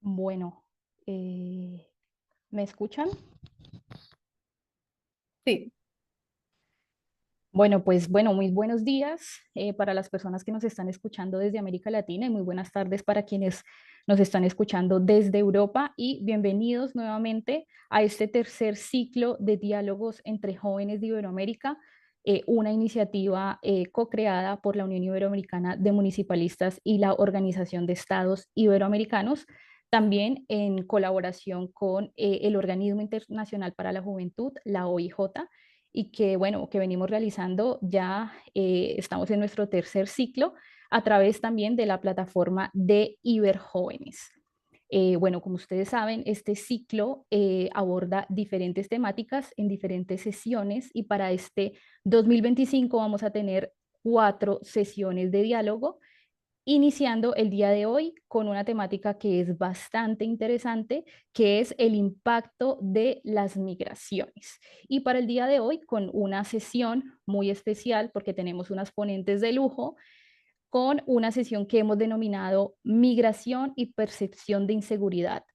Bueno, ¿me escuchan? Sí, Bueno, pues bueno, muy buenos días para las personas que nos están escuchando desde América Latina y muy buenas tardes para quienes nos están escuchando desde Europa y bienvenidos nuevamente a este tercer ciclo de diálogos entre jóvenes de Iberoamérica, una iniciativa co-creada por la Unión Iberoamericana de Municipalistas y la Organización de Estados Iberoamericanos, también en colaboración con el Organismo Internacional para la Juventud, la OIJ, y que, bueno, que venimos realizando ya, estamos en nuestro tercer ciclo a través también de la plataforma de Iberjóvenes. Bueno, como ustedes saben, este ciclo aborda diferentes temáticas en diferentes sesiones y para este 2025 vamos a tener 4 sesiones de diálogo, iniciando el día de hoy con una temática que es bastante interesante, que es el impacto de las migraciones. Y para el día de hoy, con una sesión muy especial, porque tenemos unas ponentes de lujo, con una sesión que hemos denominado Migración y percepción de inseguridad.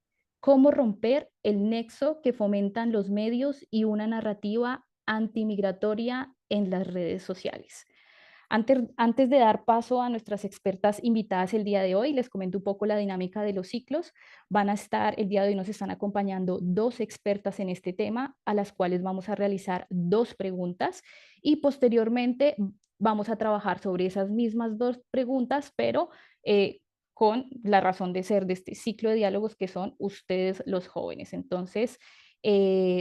Cómo romper el nexo que fomentan los medios y una narrativa antimigratoria en las redes sociales. Antes de dar paso a nuestras expertas invitadas el día de hoy, les comento un poco la dinámica de los ciclos. Van a estar, el día de hoy nos están acompañando 2 expertas en este tema, a las cuales vamos a realizar 2 preguntas y posteriormente vamos a trabajar sobre esas mismas 2 preguntas, pero con la razón de ser de este ciclo de diálogos que son ustedes los jóvenes. Entonces,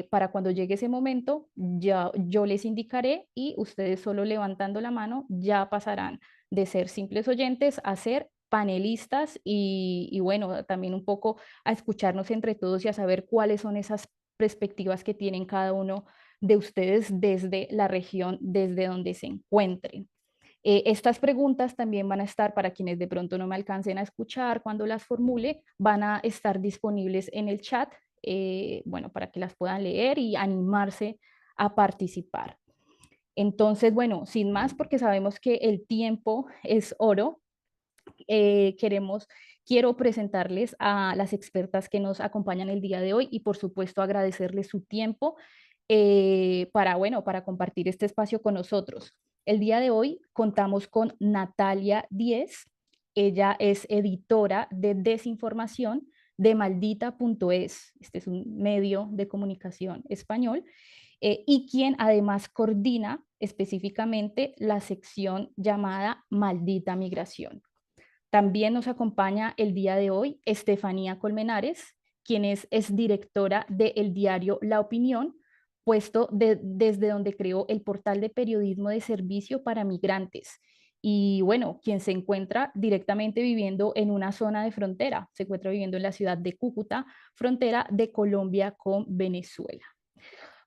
para cuando llegue ese momento, ya yo les indicaré y ustedes solo levantando la mano ya pasarán de ser simples oyentes a ser panelistas y bueno, también un poco a escucharnos entre todos y a saber cuáles son esas perspectivas que tienen cada uno de ustedes desde la región, desde donde se encuentren. Estas preguntas también van a estar, para quienes de pronto no me alcancen a escuchar cuando las formule, van a estar disponibles en el chat, bueno, para que las puedan leer y animarse a participar. Entonces, bueno, sin más, porque sabemos que el tiempo es oro, eh, queremos, quiero presentarles a las expertas que nos acompañan el día de hoy y por supuesto agradecerles su tiempo para, bueno, para compartir este espacio con nosotros. El día de hoy contamos con Natalia Díez. Ella es editora de desinformación de maldita.es. Este es un medio de comunicación español, y quien además coordina específicamente la sección llamada Maldita Migración. También nos acompaña el día de hoy Estefanía Colmenares, quien es directora del diario La Opinión, desde donde creó el portal de periodismo de servicio para migrantes. Y bueno, quien se encuentra directamente viviendo en una zona de frontera, se encuentra viviendo en la ciudad de Cúcuta, frontera de Colombia con Venezuela.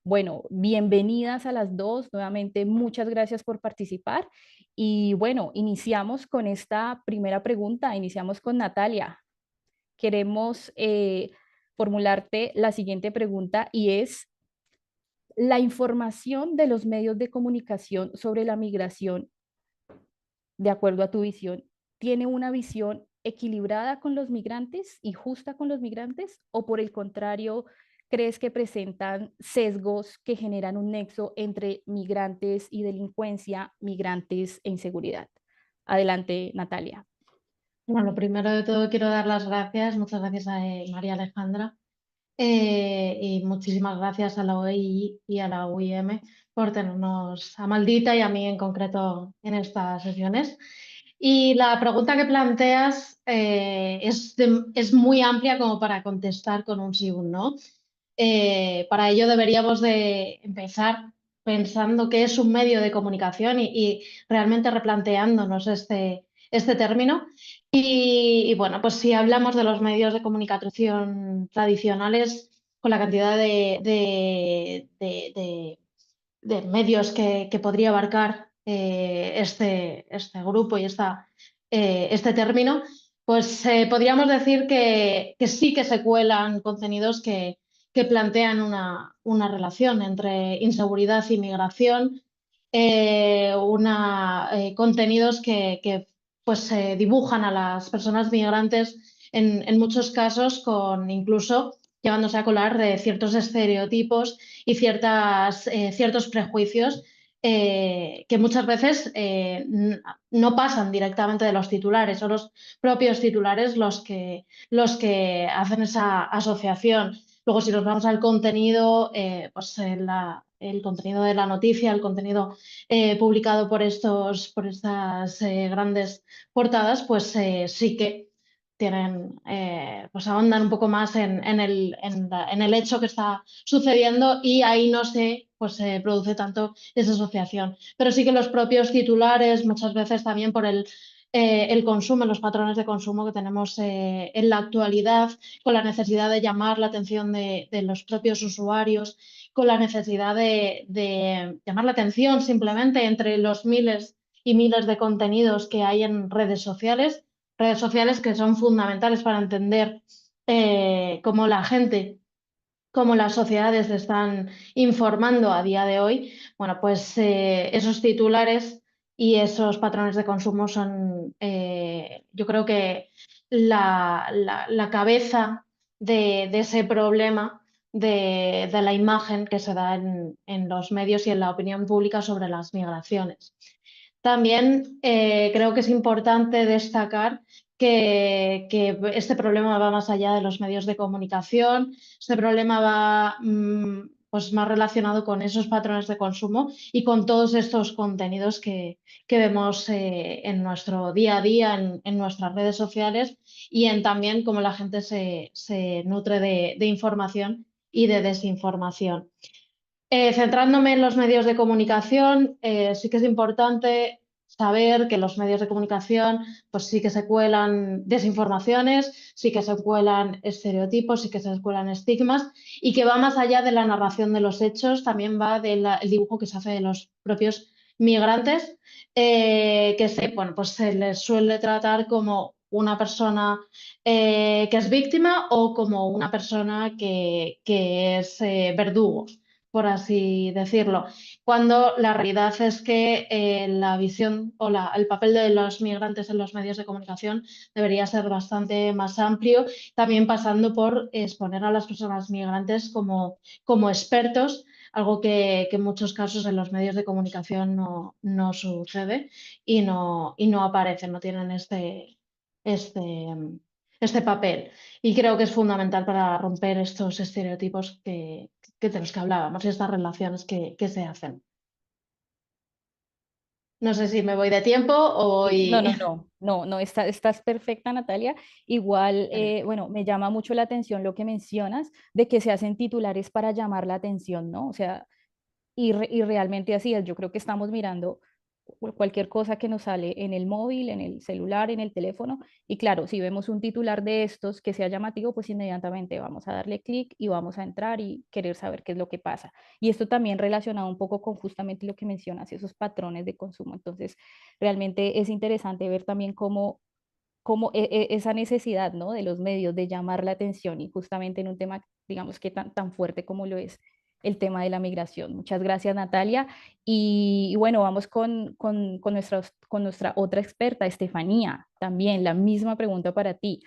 Bueno, bienvenidas a las dos. Nuevamente, muchas gracias por participar. Y bueno, iniciamos con esta primera pregunta. Iniciamos con Natalia. Queremos formularte la siguiente pregunta y es, ¿la información de los medios de comunicación sobre la migración, de acuerdo a tu visión, tiene una visión equilibrada con los migrantes y justa con los migrantes? ¿O por el contrario, crees que presentan sesgos que generan un nexo entre migrantes y delincuencia, migrantes e inseguridad? Adelante, Natalia. bueno, primero de todo quiero dar las gracias, muchas gracias a María Alejandra, y muchísimas gracias a la OEI y a la UIM por tenernos a Maldita y a mí en concreto en estas sesiones. Y la pregunta que planteas es muy amplia como para contestar con un sí o un no. Para ello deberíamos de empezar pensando qué es un medio de comunicación y realmente replanteándonos este término. Y bueno, pues si hablamos de los medios de comunicación tradicionales, con la cantidad de medios que podría abarcar este grupo y este término, pues podríamos decir que sí que se cuelan contenidos que plantean una relación entre inseguridad y migración, contenidos que pues dibujan a las personas migrantes en muchos casos con incluso llevándose a colar ciertos estereotipos y ciertos prejuicios que muchas veces no pasan directamente de los titulares, son los propios titulares los que hacen esa asociación. Luego, si nos vamos al contenido, pues el contenido de la noticia, el contenido publicado por estas grandes portadas, pues sí que tienen, pues ahondan un poco más en el hecho que está sucediendo y ahí no se pues, produce tanto esa asociación. Pero sí que los propios titulares, muchas veces también por el consumo, los patrones de consumo que tenemos en la actualidad, con la necesidad de llamar la atención de los propios usuarios, con la necesidad de llamar la atención simplemente entre los miles y miles de contenidos que hay en redes sociales que son fundamentales para entender cómo la gente, cómo las sociedades se están informando a día de hoy. Bueno, pues esos titulares y esos patrones de consumo son, yo creo que la cabeza de ese problema de la imagen que se da en los medios y en la opinión pública sobre las migraciones. También creo que es importante destacar que este problema va más allá de los medios de comunicación, este problema va pues más relacionado con esos patrones de consumo y con todos estos contenidos que vemos en nuestro día a día, en nuestras redes sociales y en también cómo la gente se nutre de información y de desinformación. Centrándome en los medios de comunicación, sí que es importante saber que los medios de comunicación pues sí que se cuelan desinformaciones, sí que se cuelan estereotipos, sí que se cuelan estigmas y que va más allá de la narración de los hechos, también va del dibujo que se hace de los propios migrantes, bueno, pues se les suele tratar como una persona que es víctima o como una persona que es verdugo por así decirlo, cuando la realidad es que la visión o el papel de los migrantes en los medios de comunicación debería ser bastante más amplio, también pasando por exponer a las personas migrantes como expertos, algo que en muchos casos en los medios de comunicación no sucede y no aparecen, no tienen este, este papel. Y creo que es fundamental para romper estos estereotipos que de los que hablábamos y estas relaciones que se hacen. No sé si me voy de tiempo o Sí, no, voy... no, no, no, no, estás perfecta, Natalia. Igual, bueno, me llama mucho la atención lo que mencionas de que se hacen titulares para llamar la atención, ¿no? O sea, y realmente así es. Yo creo que estamos mirando cualquier cosa que nos sale en el móvil, en el celular, en el teléfono. Y claro, si vemos un titular de estos que sea llamativo, pues inmediatamente vamos a darle clic y vamos a entrar y querer saber qué es lo que pasa. Y esto también relacionado un poco con justamente lo que mencionas, esos patrones de consumo. Entonces, realmente es interesante ver también cómo esa necesidad, ¿no? De los medios de llamar la atención y justamente en un tema, digamos que tan fuerte como lo es el tema de la migración. Muchas gracias, Natalia. Y bueno, vamos con nuestra otra experta, Estefanía. También la misma pregunta para ti.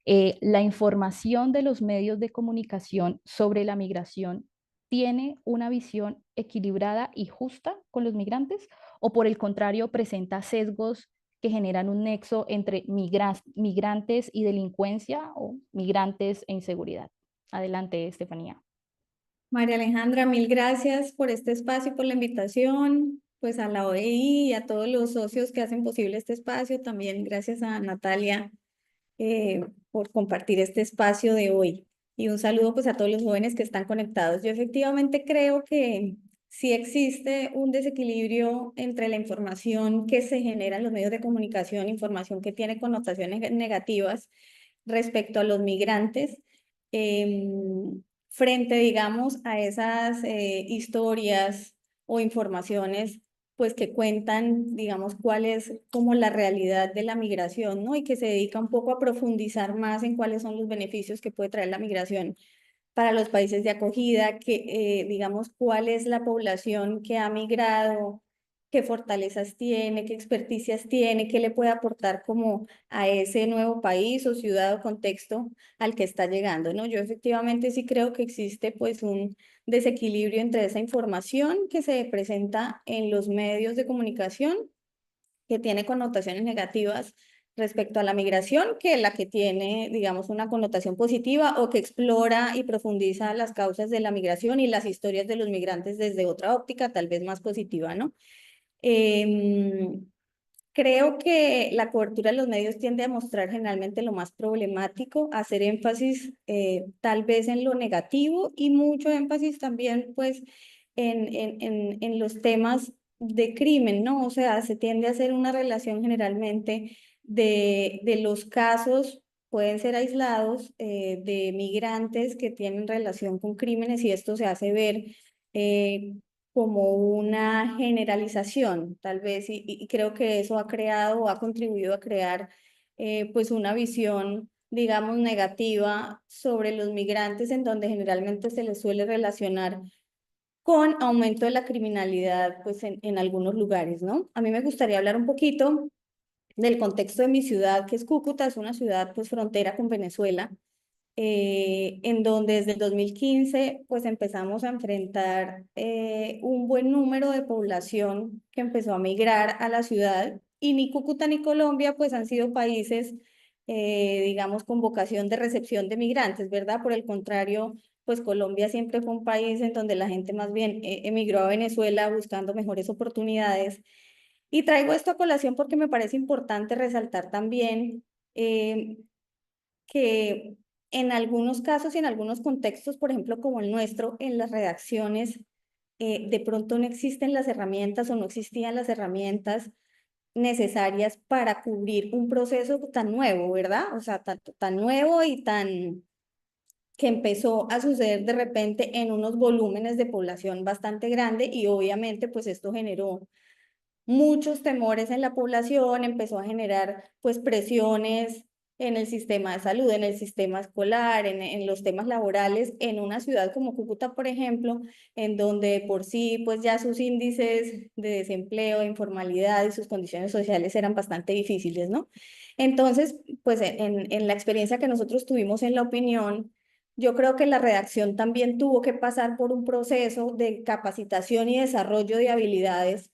¿La información de los medios de comunicación sobre la migración tiene una visión equilibrada y justa con los migrantes o por el contrario presenta sesgos que generan un nexo entre migrantes y delincuencia o migrantes e inseguridad? Adelante, Estefanía. María Alejandra, mil gracias por este espacio, por la invitación, pues a la OEI y a todos los socios que hacen posible este espacio. También gracias a Natalia por compartir este espacio de hoy. Y un saludo pues a todos los jóvenes que están conectados. Yo efectivamente creo que sí existe un desequilibrio entre la información que se genera en los medios de comunicación, información que tiene connotaciones negativas respecto a los migrantes. Frente, digamos, a esas historias o informaciones, pues que cuentan, digamos, cuál es como la realidad de la migración, ¿no? Y que se dedica un poco a profundizar más en cuáles son los beneficios que puede traer la migración para los países de acogida, que, digamos, cuál es la población que ha migrado qué fortalezas tiene, qué experticias tiene, qué le puede aportar como a ese nuevo país o ciudad o contexto al que está llegando, ¿no? Yo efectivamente sí creo que existe pues un desequilibrio entre esa información que se presenta en los medios de comunicación, que tiene connotaciones negativas respecto a la migración, que la que tiene, digamos, una connotación positiva o que explora y profundiza las causas de la migración y las historias de los migrantes desde otra óptica, tal vez más positiva, ¿no? Em, Creo que la cobertura de los medios tiende a mostrar generalmente lo más problemático, a hacer énfasis tal vez en lo negativo y mucho énfasis también pues en los temas de crimen, ¿no? O sea, se tiende a hacer una relación generalmente de los casos, pueden ser aislados, de migrantes que tienen relación con crímenes y esto se hace ver eh, como una generalización, tal vez, y creo que eso ha creado o ha contribuido a crear pues una visión, digamos, negativa sobre los migrantes, en donde generalmente se les suele relacionar con aumento de la criminalidad, pues en algunos lugares, ¿no? A mí me gustaría hablar un poquito del contexto de mi ciudad, que es Cúcuta, es una ciudad pues frontera con Venezuela, en donde desde el 2015 pues empezamos a enfrentar un buen número de población que empezó a migrar a la ciudad y ni Cúcuta ni Colombia pues han sido países digamos con vocación de recepción de migrantes, ¿verdad? Por el contrario, pues Colombia siempre fue un país en donde la gente más bien emigró a Venezuela buscando mejores oportunidades. Y traigo esto a colación porque me parece importante resaltar también eh, que en algunos casos y en algunos contextos, por ejemplo, como el nuestro, en las redacciones, de pronto no existen las herramientas o no existían las herramientas necesarias para cubrir un proceso tan nuevo, ¿verdad? O sea, tan nuevo y tan que empezó a suceder de repente en unos volúmenes de población bastante grande y obviamente pues esto generó muchos temores en la población, empezó a generar pues presiones en el sistema de salud, en el sistema escolar, en los temas laborales, en una ciudad como Cúcuta, por ejemplo, en donde por sí pues ya sus índices de desempleo, de informalidad y sus condiciones sociales eran bastante difíciles, ¿no? Entonces, pues en la experiencia que nosotros tuvimos en La Opinión, yo creo que la redacción también tuvo que pasar por un proceso de capacitación y desarrollo de habilidades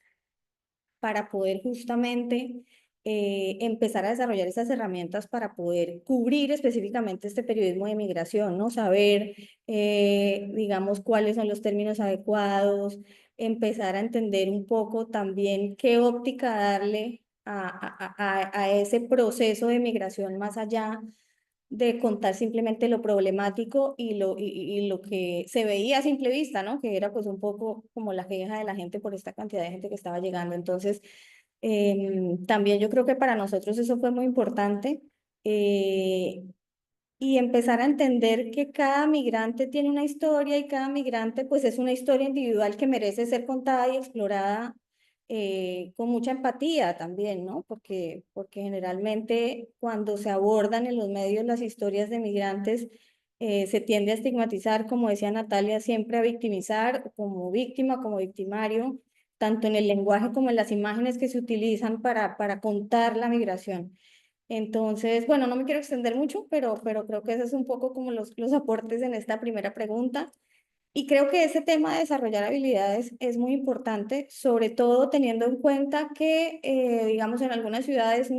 para poder justamente empezar a desarrollar esas herramientas para poder cubrir específicamente este periodismo de migración, ¿no? Saber, digamos, cuáles son los términos adecuados, empezar a entender un poco también qué óptica darle a ese proceso de migración más allá de contar simplemente lo problemático y lo que se veía a simple vista, ¿no? Que era pues un poco como la queja de la gente por esta cantidad de gente que estaba llegando. Entonces, también yo creo que para nosotros eso fue muy importante. eh, y empezar a entender que cada migrante tiene una historia y cada migrante pues es una historia individual que merece ser contada y explorada con mucha empatía también, ¿no? Porque generalmente cuando se abordan en los medios las historias de migrantes se tiende a estigmatizar, como decía Natalia, siempre a victimizar como víctima, como victimario, tanto en el lenguaje como en las imágenes que se utilizan para contar la migración. Entonces, bueno, no me quiero extender mucho, pero creo que ese es un poco como los aportes en esta primera pregunta. Y creo que ese tema de desarrollar habilidades es muy importante, sobre todo teniendo en cuenta que, digamos, en algunas ciudades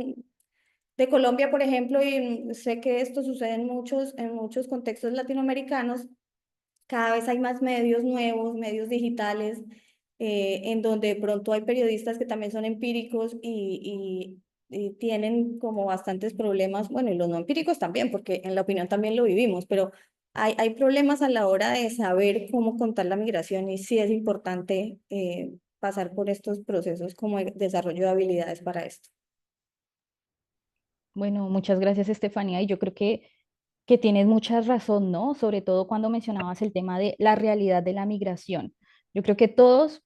de Colombia, por ejemplo, y sé que esto sucede en muchos contextos latinoamericanos, cada vez hay más medios nuevos, medios digitales, en donde de pronto hay periodistas que también son empíricos y tienen como bastantes problemas, bueno, y los no empíricos también, porque en La Opinión también lo vivimos, pero hay problemas a la hora de saber cómo contar la migración y sí es importante pasar por estos procesos como de desarrollo de habilidades para esto. Bueno, muchas gracias, Estefanía. Y yo creo que tienes mucha razón, ¿no? Sobre todo cuando mencionabas el tema de la realidad de la migración. Yo creo que todos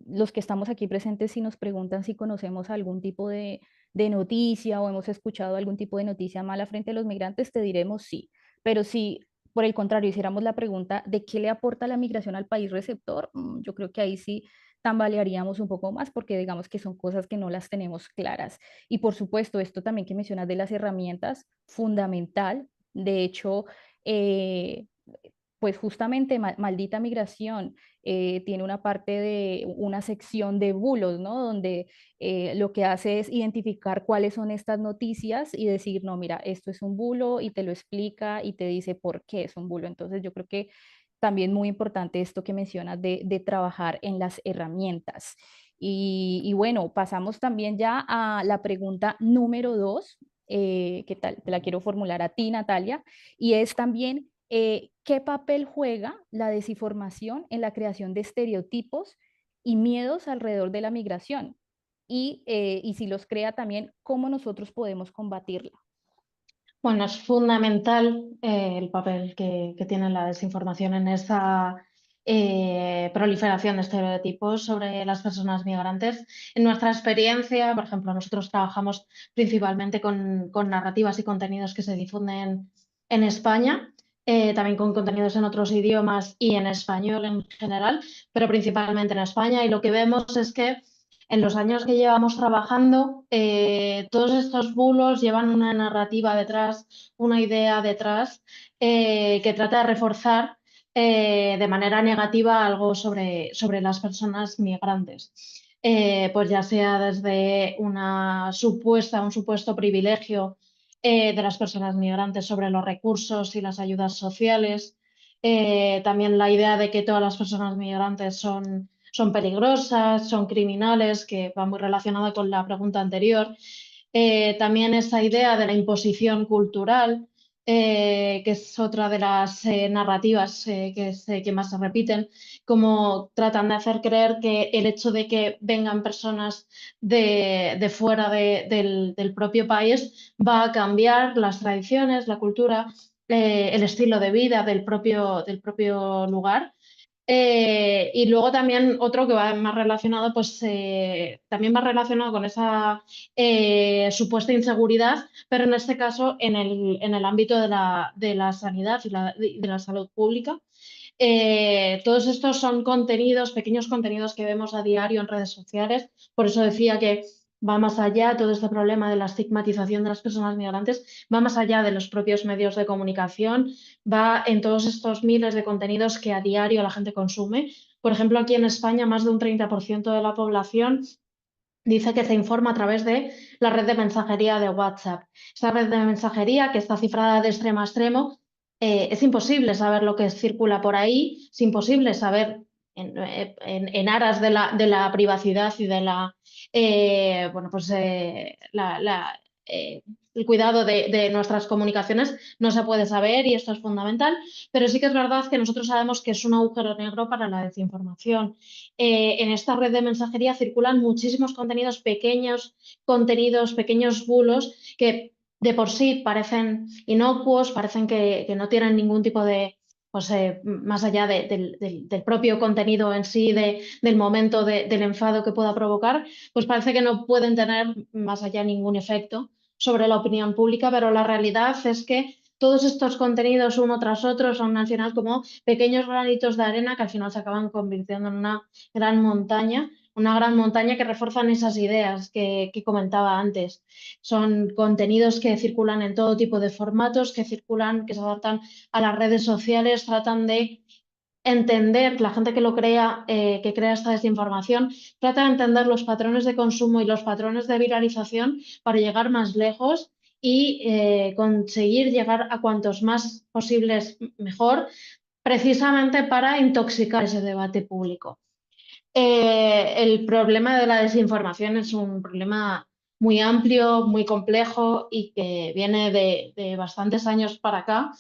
los que estamos aquí presentes, si nos preguntan si conocemos algún tipo de noticia o hemos escuchado algún tipo de noticia mala frente a los migrantes, te diremos sí. Pero si, por el contrario, hiciéramos la pregunta de qué le aporta la migración al país receptor, yo creo que ahí sí tambalearíamos un poco más porque digamos que son cosas que no las tenemos claras. Y por supuesto, esto también que mencionas de las herramientas, fundamental. De hecho, eh, pues justamente Maldita Migración tiene una parte de una sección de bulos, ¿no? Donde lo que hace es identificar cuáles son estas noticias y decir, no, mira, esto es un bulo y te lo explica y te dice por qué es un bulo. Entonces yo creo que también muy importante esto que mencionas de trabajar en las herramientas. Y bueno, pasamos también ya a la pregunta número 2, que tal, te la quiero formular a ti, Natalia, y es también, ¿qué papel juega la desinformación en la creación de estereotipos y miedos alrededor de la migración? Y si los crea también, ¿cómo nosotros podemos combatirla? Bueno, es fundamental el papel que tiene la desinformación en esa proliferación de estereotipos sobre las personas migrantes. En nuestra experiencia, por ejemplo, nosotros trabajamos principalmente con narrativas y contenidos que se difunden en España, también con contenidos en otros idiomas y en español en general, pero principalmente en España. Y lo que vemos es que en los años que llevamos trabajando, todos estos bulos llevan una narrativa detrás, una idea detrás, que trata de reforzar de manera negativa algo sobre las personas migrantes. Pues ya sea desde un supuesto privilegio de las personas migrantes sobre los recursos y las ayudas sociales, también la idea de que todas las personas migrantes son peligrosas, son criminales, que va muy relacionada con la pregunta anterior. También esa idea de la imposición cultural, que es otra de las narrativas que más se repiten, como tratan de hacer creer que el hecho de que vengan personas de fuera del propio país va a cambiar las tradiciones, la cultura, el estilo de vida del propio lugar. Y luego también otro que va más relacionado, pues también va relacionado con esa supuesta inseguridad, pero en este caso en el ámbito de la sanidad y de la salud pública. Todos estos son contenidos, pequeños contenidos que vemos a diario en redes sociales. Por eso decía que va más allá, todo este problema de la estigmatización de las personas migrantes, va más allá de los propios medios de comunicación, va en todos estos miles de contenidos que a diario la gente consume. Por ejemplo, aquí en España, más de un 30% de la población dice que se informa a través de la red de mensajería de WhatsApp. Esta red de mensajería, que está cifrada de extremo a extremo, es imposible saber lo que circula por ahí, es imposible saber en aras de la privacidad y de bueno, pues, el cuidado de nuestras comunicaciones, no se puede saber y esto es fundamental, pero sí que es verdad que nosotros sabemos que es un agujero negro para la desinformación. En esta red de mensajería circulan muchísimos contenidos, pequeños bulos que de por sí parecen inocuos, parecen que no tienen ningún tipo de, pues más allá del propio contenido en sí, del momento del enfado que pueda provocar, pues parece que no pueden tener más allá ningún efecto sobre la opinión pública, pero la realidad es que todos estos contenidos uno tras otro son al final como pequeños granitos de arena que al final se acaban convirtiendo en una gran montaña que refuerzan esas ideas que comentaba antes. Son contenidos que circulan en todo tipo de formatos, que circulan, que se adaptan a las redes sociales, tratan de entender, la gente que lo crea, que crea esta desinformación, trata de entender los patrones de consumo y los patrones de viralización para llegar más lejos y conseguir llegar a cuantos más posibles mejor, precisamente para intoxicar ese debate público. El problema de la desinformación es un problema muy amplio, muy complejo y que viene de bastantes años para acá.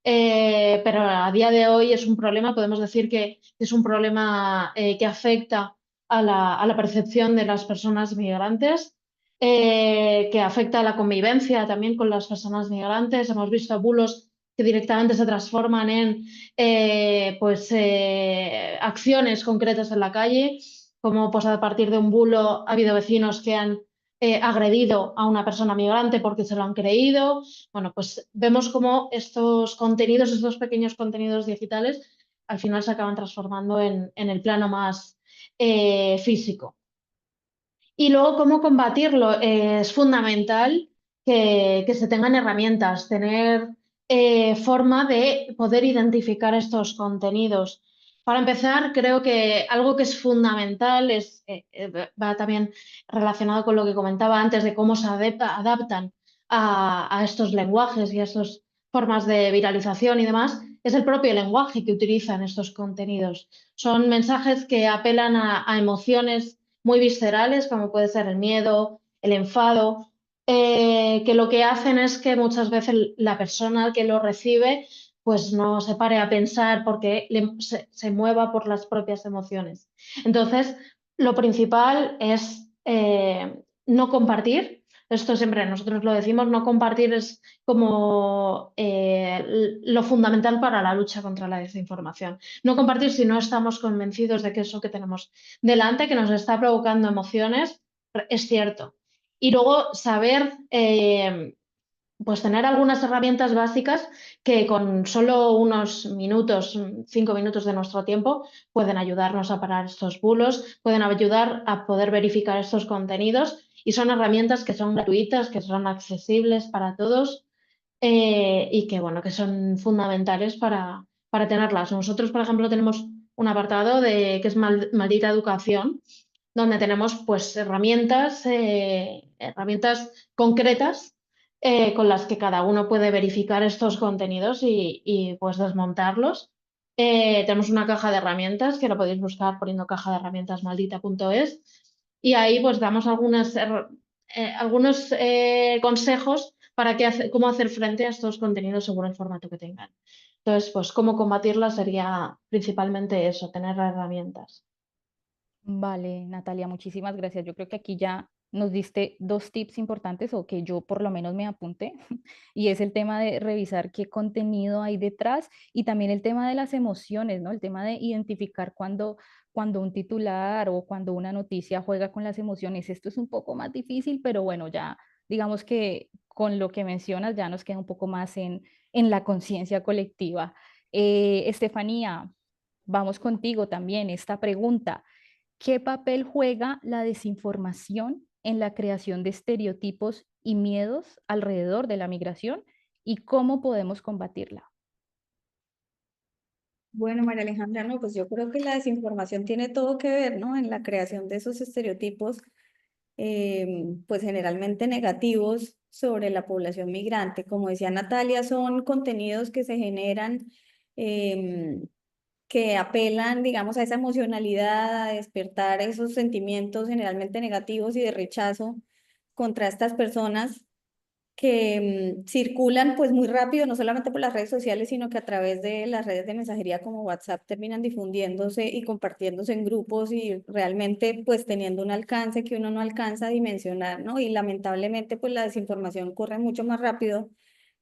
Pero a día de hoy es un problema, podemos decir que es un problema que afecta a la percepción de las personas migrantes, que afecta a la convivencia también con las personas migrantes. Hemos visto bulos que directamente se transforman en acciones concretas en la calle, como pues, a partir de un bulo ha habido vecinos que han agredido a una persona migrante porque se lo han creído. Bueno, pues vemos cómo estos contenidos, estos pequeños contenidos digitales, al final se acaban transformando en el plano más físico. Y luego, ¿cómo combatirlo? Es fundamental que se tengan herramientas, tener forma de poder identificar estos contenidos. Para empezar, creo que algo que es fundamental va también relacionado con lo que comentaba antes de cómo se adaptan a estos lenguajes y a estas formas de viralización y demás, es el propio lenguaje que utilizan estos contenidos. Son mensajes que apelan a emociones muy viscerales, como puede ser el miedo, el enfado, que lo que hacen es que muchas veces la persona que lo recibe pues no se pare a pensar porque se mueva por las propias emociones. Entonces, lo principal es no compartir. Esto siempre nosotros lo decimos, no compartir es como lo fundamental para la lucha contra la desinformación. No compartir si no estamos convencidos de que eso que tenemos delante, que nos está provocando emociones, es cierto. Y luego saber, pues tener algunas herramientas básicas que con solo unos minutos, 5 minutos de nuestro tiempo, pueden ayudarnos a parar estos bulos, pueden ayudar a poder verificar estos contenidos y son herramientas que son gratuitas, que son accesibles para todos y que, bueno, que son fundamentales para tenerlas. Nosotros, por ejemplo, tenemos un apartado que es Maldita Educación, donde tenemos pues herramientas concretas con las que cada uno puede verificar estos contenidos pues desmontarlos. Tenemos una caja de herramientas que lo podéis buscar poniendo caja de herramientas maldita.es y ahí pues damos algunos consejos para cómo hacer frente a estos contenidos según el formato que tengan. Entonces, pues cómo combatirla sería principalmente eso, tener herramientas. Vale, Natalia, muchísimas gracias. Yo creo que aquí ya nos diste dos tips importantes o que yo por lo menos me apunté y es el tema de revisar qué contenido hay detrás y también el tema de las emociones, ¿no? El tema de identificar cuando un titular o cuando una noticia juega con las emociones. Esto es un poco más difícil, pero bueno, ya digamos que con lo que mencionas ya nos queda un poco más en la conciencia colectiva. Estefanía, vamos contigo también esta pregunta. ¿Qué papel juega la desinformación en la creación de estereotipos y miedos alrededor de la migración y cómo podemos combatirla? Bueno, María Alejandra, no, pues yo creo que la desinformación tiene todo que ver, ¿no? En la creación de esos estereotipos, pues generalmente negativos sobre la población migrante. Como decía Natalia, son contenidos que se generan, em, que apelan, digamos, a esa emocionalidad, a despertar esos sentimientos generalmente negativos y de rechazo contra estas personas que circulan pues muy rápido, no solamente por las redes sociales, sino que a través de las redes de mensajería como WhatsApp terminan difundiéndose y compartiéndose en grupos y realmente pues teniendo un alcance que uno no alcanza a dimensionar, ¿no? Y lamentablemente pues la desinformación corre mucho más rápido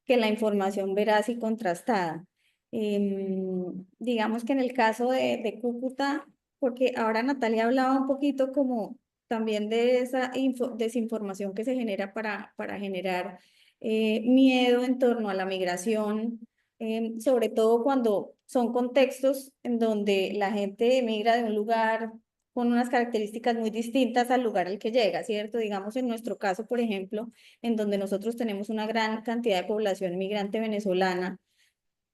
que la información veraz y contrastada. Digamos que en el caso de Cúcuta, porque ahora Natalia hablaba un poquito como también de esa desinformación que se genera para generar miedo en torno a la migración, sobre todo cuando son contextos en donde la gente emigra de un lugar con unas características muy distintas al lugar al que llega, ¿cierto? Digamos en nuestro caso, por ejemplo, en donde nosotros tenemos una gran cantidad de población migrante venezolana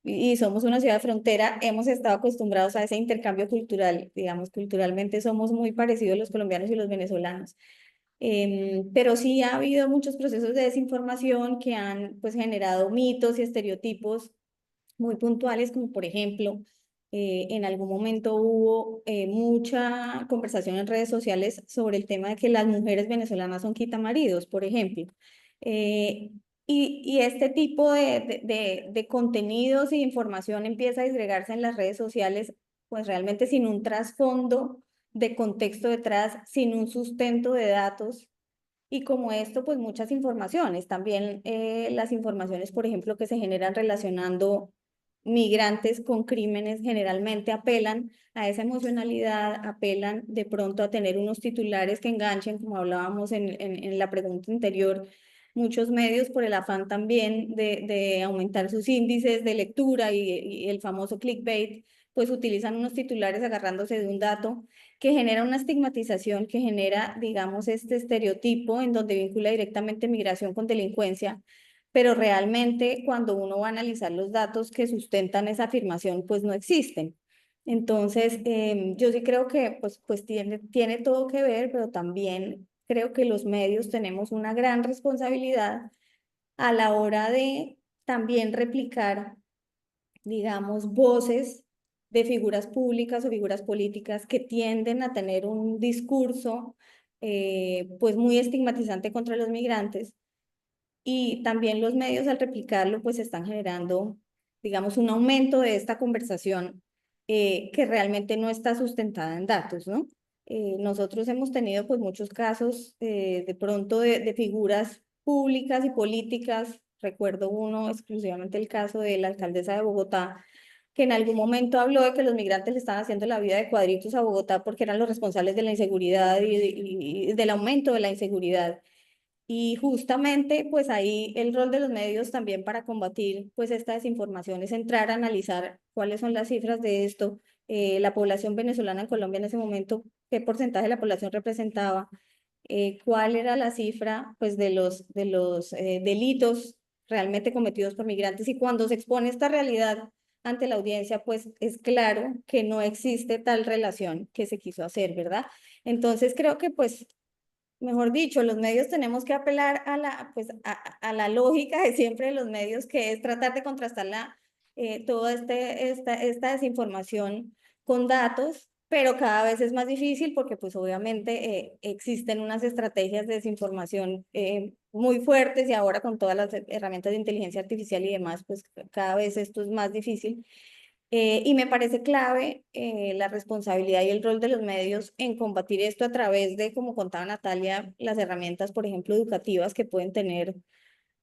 y somos una ciudad de frontera, hemos estado acostumbrados a ese intercambio cultural, digamos, culturalmente somos muy parecidos los colombianos y los venezolanos. Pero sí ha habido muchos procesos de desinformación que han pues generado mitos y estereotipos muy puntuales, como por ejemplo, en algún momento hubo mucha conversación en redes sociales sobre el tema de que las mujeres venezolanas son quitamaridos, por ejemplo. Eh, y este tipo de contenidos y información empieza a disgregarse en las redes sociales, pues realmente sin un trasfondo de contexto detrás, sin un sustento de datos. Y como esto, pues muchas informaciones, también las informaciones, por ejemplo, que se generan relacionando migrantes con crímenes, generalmente apelan a esa emocionalidad, apelan de pronto a tener unos titulares que enganchen, como hablábamos en la pregunta anterior, muchos medios por el afán también de aumentar sus índices de lectura y el famoso clickbait, pues utilizan unos titulares agarrándose de un dato que genera una estigmatización, que genera, digamos, este estereotipo en donde vincula directamente migración con delincuencia, pero realmente cuando uno va a analizar los datos que sustentan esa afirmación, pues no existen. Entonces, yo sí creo que pues tiene todo que ver, pero también creo que los medios tenemos una gran responsabilidad a la hora de también replicar, digamos, voces de figuras públicas o figuras políticas que tienden a tener un discurso pues muy estigmatizante contra los migrantes, y también los medios al replicarlo pues están generando, digamos, un aumento de esta conversación que realmente no está sustentada en datos, ¿no? Nosotros hemos tenido pues muchos casos de pronto de figuras públicas y políticas. Recuerdo uno exclusivamente, el caso de la alcaldesa de Bogotá, que en algún momento habló de que los migrantes le estaban haciendo la vida de cuadritos a Bogotá porque eran los responsables de la inseguridad y del aumento de la inseguridad. Y justamente, pues ahí el rol de los medios también para combatir pues esta desinformación es entrar a analizar cuáles son las cifras de esto, la población venezolana en Colombia en ese momento, qué porcentaje de la población representaba, cuál era la cifra pues de los delitos realmente cometidos por migrantes, y cuando se expone esta realidad ante la audiencia, pues es claro que no existe tal relación que se quiso hacer, ¿verdad? Entonces creo que pues mejor dicho, los medios tenemos que apelar a pues, a la lógica de siempre de los medios, que es tratar de contrastar toda esta desinformación con datos, pero cada vez es más difícil porque pues obviamente existen unas estrategias de desinformación muy fuertes, y ahora con todas las herramientas de inteligencia artificial y demás, pues cada vez esto es más difícil. Y me parece clave la responsabilidad y el rol de los medios en combatir esto a través de, como contaba Natalia, las herramientas, por ejemplo, educativas que pueden tener,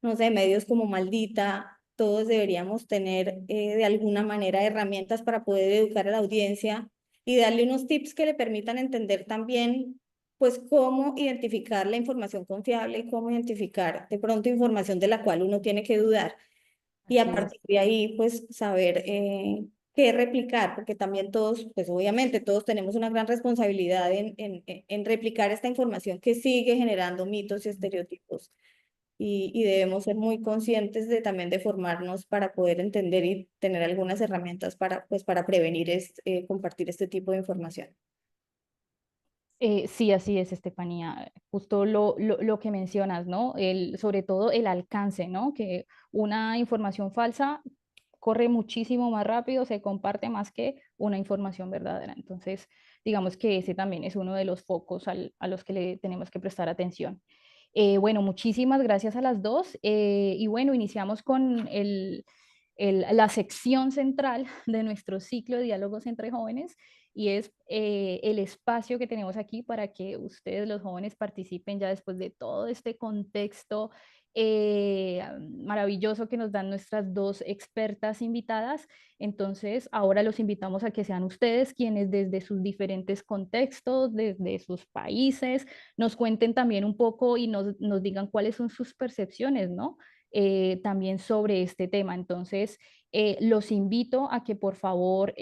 no sé, medios como Maldita. Todos deberíamos tener de alguna manera herramientas para poder educar a la audiencia y darle unos tips que le permitan entender también, pues, cómo identificar la información confiable y cómo identificar de pronto información de la cual uno tiene que dudar. Y a Así es. partir de ahí, pues, saber qué replicar, porque también todos, pues obviamente todos tenemos una gran responsabilidad en replicar esta información que sigue generando mitos y estereotipos. Y debemos ser muy conscientes de también de formarnos para poder entender y tener algunas herramientas para, pues, para prevenir compartir este tipo de información. Sí, así es, Estefanía. Justo lo que mencionas, ¿no? Sobre todo el alcance, ¿no? Que una información falsa corre muchísimo más rápido, se comparte más que una información verdadera. Entonces, digamos que ese también es uno de los focos a los que le tenemos que prestar atención. Bueno, muchísimas gracias a las dos. Y bueno, iniciamos con la sección central de nuestro ciclo de diálogos entre jóvenes, y es el espacio que tenemos aquí para que ustedes, los jóvenes, participen ya después de todo este contexto maravilloso que nos dan nuestras dos expertas invitadas. Entonces, ahora los invitamos a que sean ustedes quienes desde sus diferentes contextos, desde sus países, nos cuenten también un poco y nos digan cuáles son sus percepciones, ¿no? También sobre este tema. Entonces, los invito a que por favor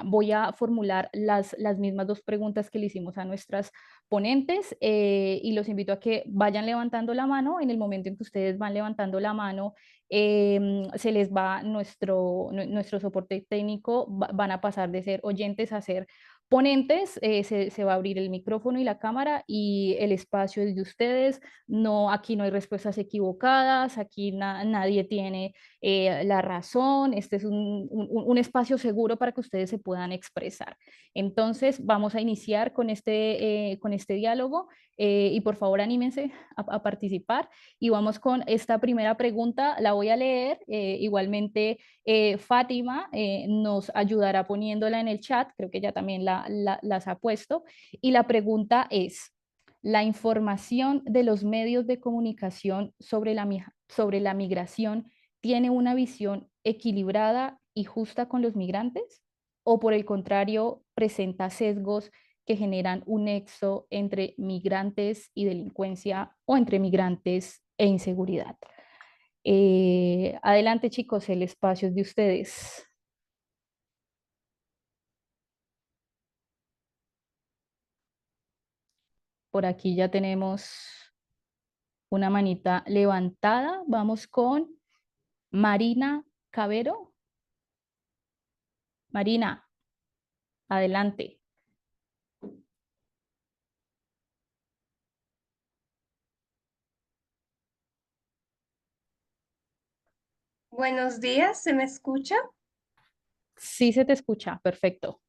voy a formular las mismas dos preguntas que le hicimos a nuestras ponentes, y los invito a que vayan levantando la mano. En el momento en que ustedes van levantando la mano, se les va nuestro soporte técnico, van a pasar de ser oyentes a ser ponentes. Se va a abrir el micrófono y la cámara y el espacio es de ustedes. No, aquí no hay respuestas equivocadas, aquí nadie tiene la razón. Este es un espacio seguro para que ustedes se puedan expresar. Entonces, vamos a iniciar con este diálogo, y por favor anímense a participar. Y vamos con esta primera pregunta, la voy a leer. Igualmente, Fátima nos ayudará poniéndola en el chat, creo que ella también las ha puesto. Y la pregunta es: ¿la información de los medios de comunicación sobre la migración tiene una visión equilibrada y justa con los migrantes? ¿O por el contrario, presenta sesgos que generan un nexo entre migrantes y delincuencia, o entre migrantes e inseguridad? Adelante, chicos, el espacio es de ustedes. Por aquí ya tenemos una manita levantada. Vamos con Marina Cabero. Marina, adelante. Buenos días, ¿se me escucha? Sí se te escucha, perfecto.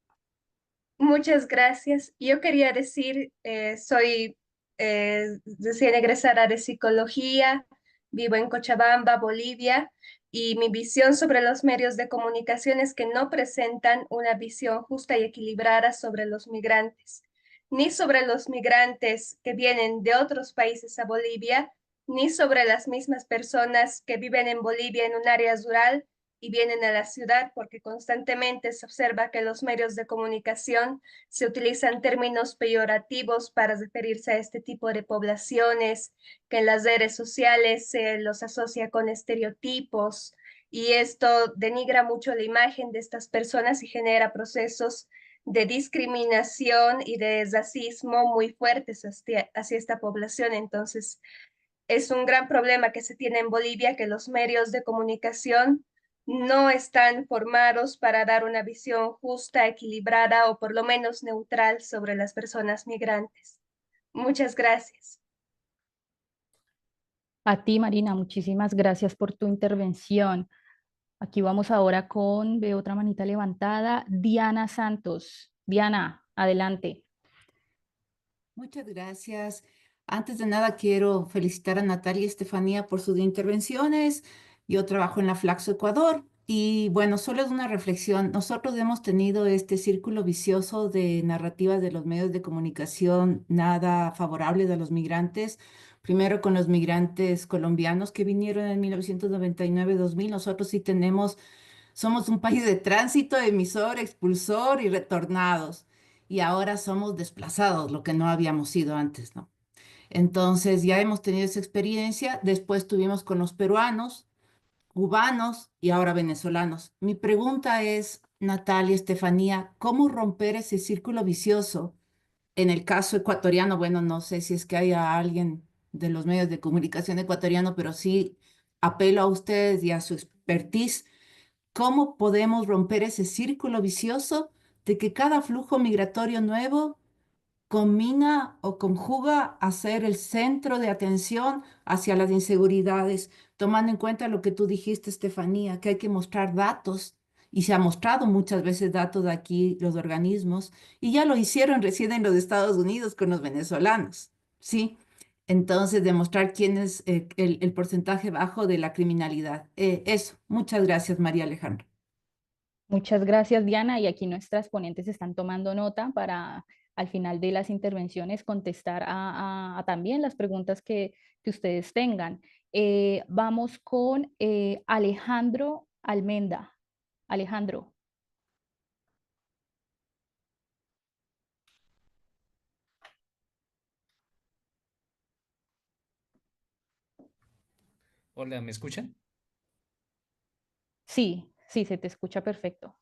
Muchas gracias. Yo quería decir, soy recién egresada de psicología, vivo en Cochabamba, Bolivia, y mi visión sobre los medios de comunicación es que no presentan una visión justa y equilibrada sobre los migrantes, ni sobre los migrantes que vienen de otros países a Bolivia, ni sobre las mismas personas que viven en Bolivia en un área rural y vienen a la ciudad, porque constantemente se observa que los medios de comunicación se utilizan términos peyorativos para referirse a este tipo de poblaciones, que en las redes sociales se los asocia con estereotipos, y esto denigra mucho la imagen de estas personas y genera procesos de discriminación y de racismo muy fuertes hacia esta población. Entonces, es un gran problema que se tiene en Bolivia, que los medios de comunicación no están formados para dar una visión justa, equilibrada o por lo menos neutral sobre las personas migrantes. Muchas gracias. A ti, Marina, muchísimas gracias por tu intervención. Aquí vamos ahora con, veo otra manita levantada, Diana Santos. Diana, adelante. Muchas gracias. Antes de nada, quiero felicitar a Natalia y Estefanía por sus intervenciones. Yo trabajo en la Flaxo Ecuador y bueno, solo es una reflexión. Nosotros hemos tenido este círculo vicioso de narrativas de los medios de comunicación nada favorables a los migrantes. Primero con los migrantes colombianos que vinieron en 1999-2000. Nosotros sí somos un país de tránsito, emisor, expulsor y retornados. Y ahora somos desplazados, lo que no habíamos sido antes, ¿no? Entonces ya hemos tenido esa experiencia. Después tuvimos con los peruanos, cubanos y ahora venezolanos. Mi pregunta es, Natalia, Estefanía, ¿cómo romper ese círculo vicioso? En el caso ecuatoriano, bueno, no sé si es que haya alguien de los medios de comunicación ecuatoriano, pero sí apelo a ustedes y a su expertise. ¿Cómo podemos romper ese círculo vicioso de que cada flujo migratorio nuevo combina o conjuga a ser el centro de atención hacia las inseguridades, tomando en cuenta lo que tú dijiste, Estefanía, que hay que mostrar datos, y se ha mostrado muchas veces datos de aquí, los organismos, y ya lo hicieron recién en los Estados Unidos con los venezolanos, ¿sí? Entonces, demostrar quién es el porcentaje bajo de la criminalidad. Eso, muchas gracias, María Alejandra. Muchas gracias, Diana. Y aquí nuestras ponentes están tomando nota para al final de las intervenciones contestar a también las preguntas que ustedes tengan. Vamos con Alejandro Almenda. Alejandro. Hola, ¿me escuchan? Sí, sí, se te escucha perfecto.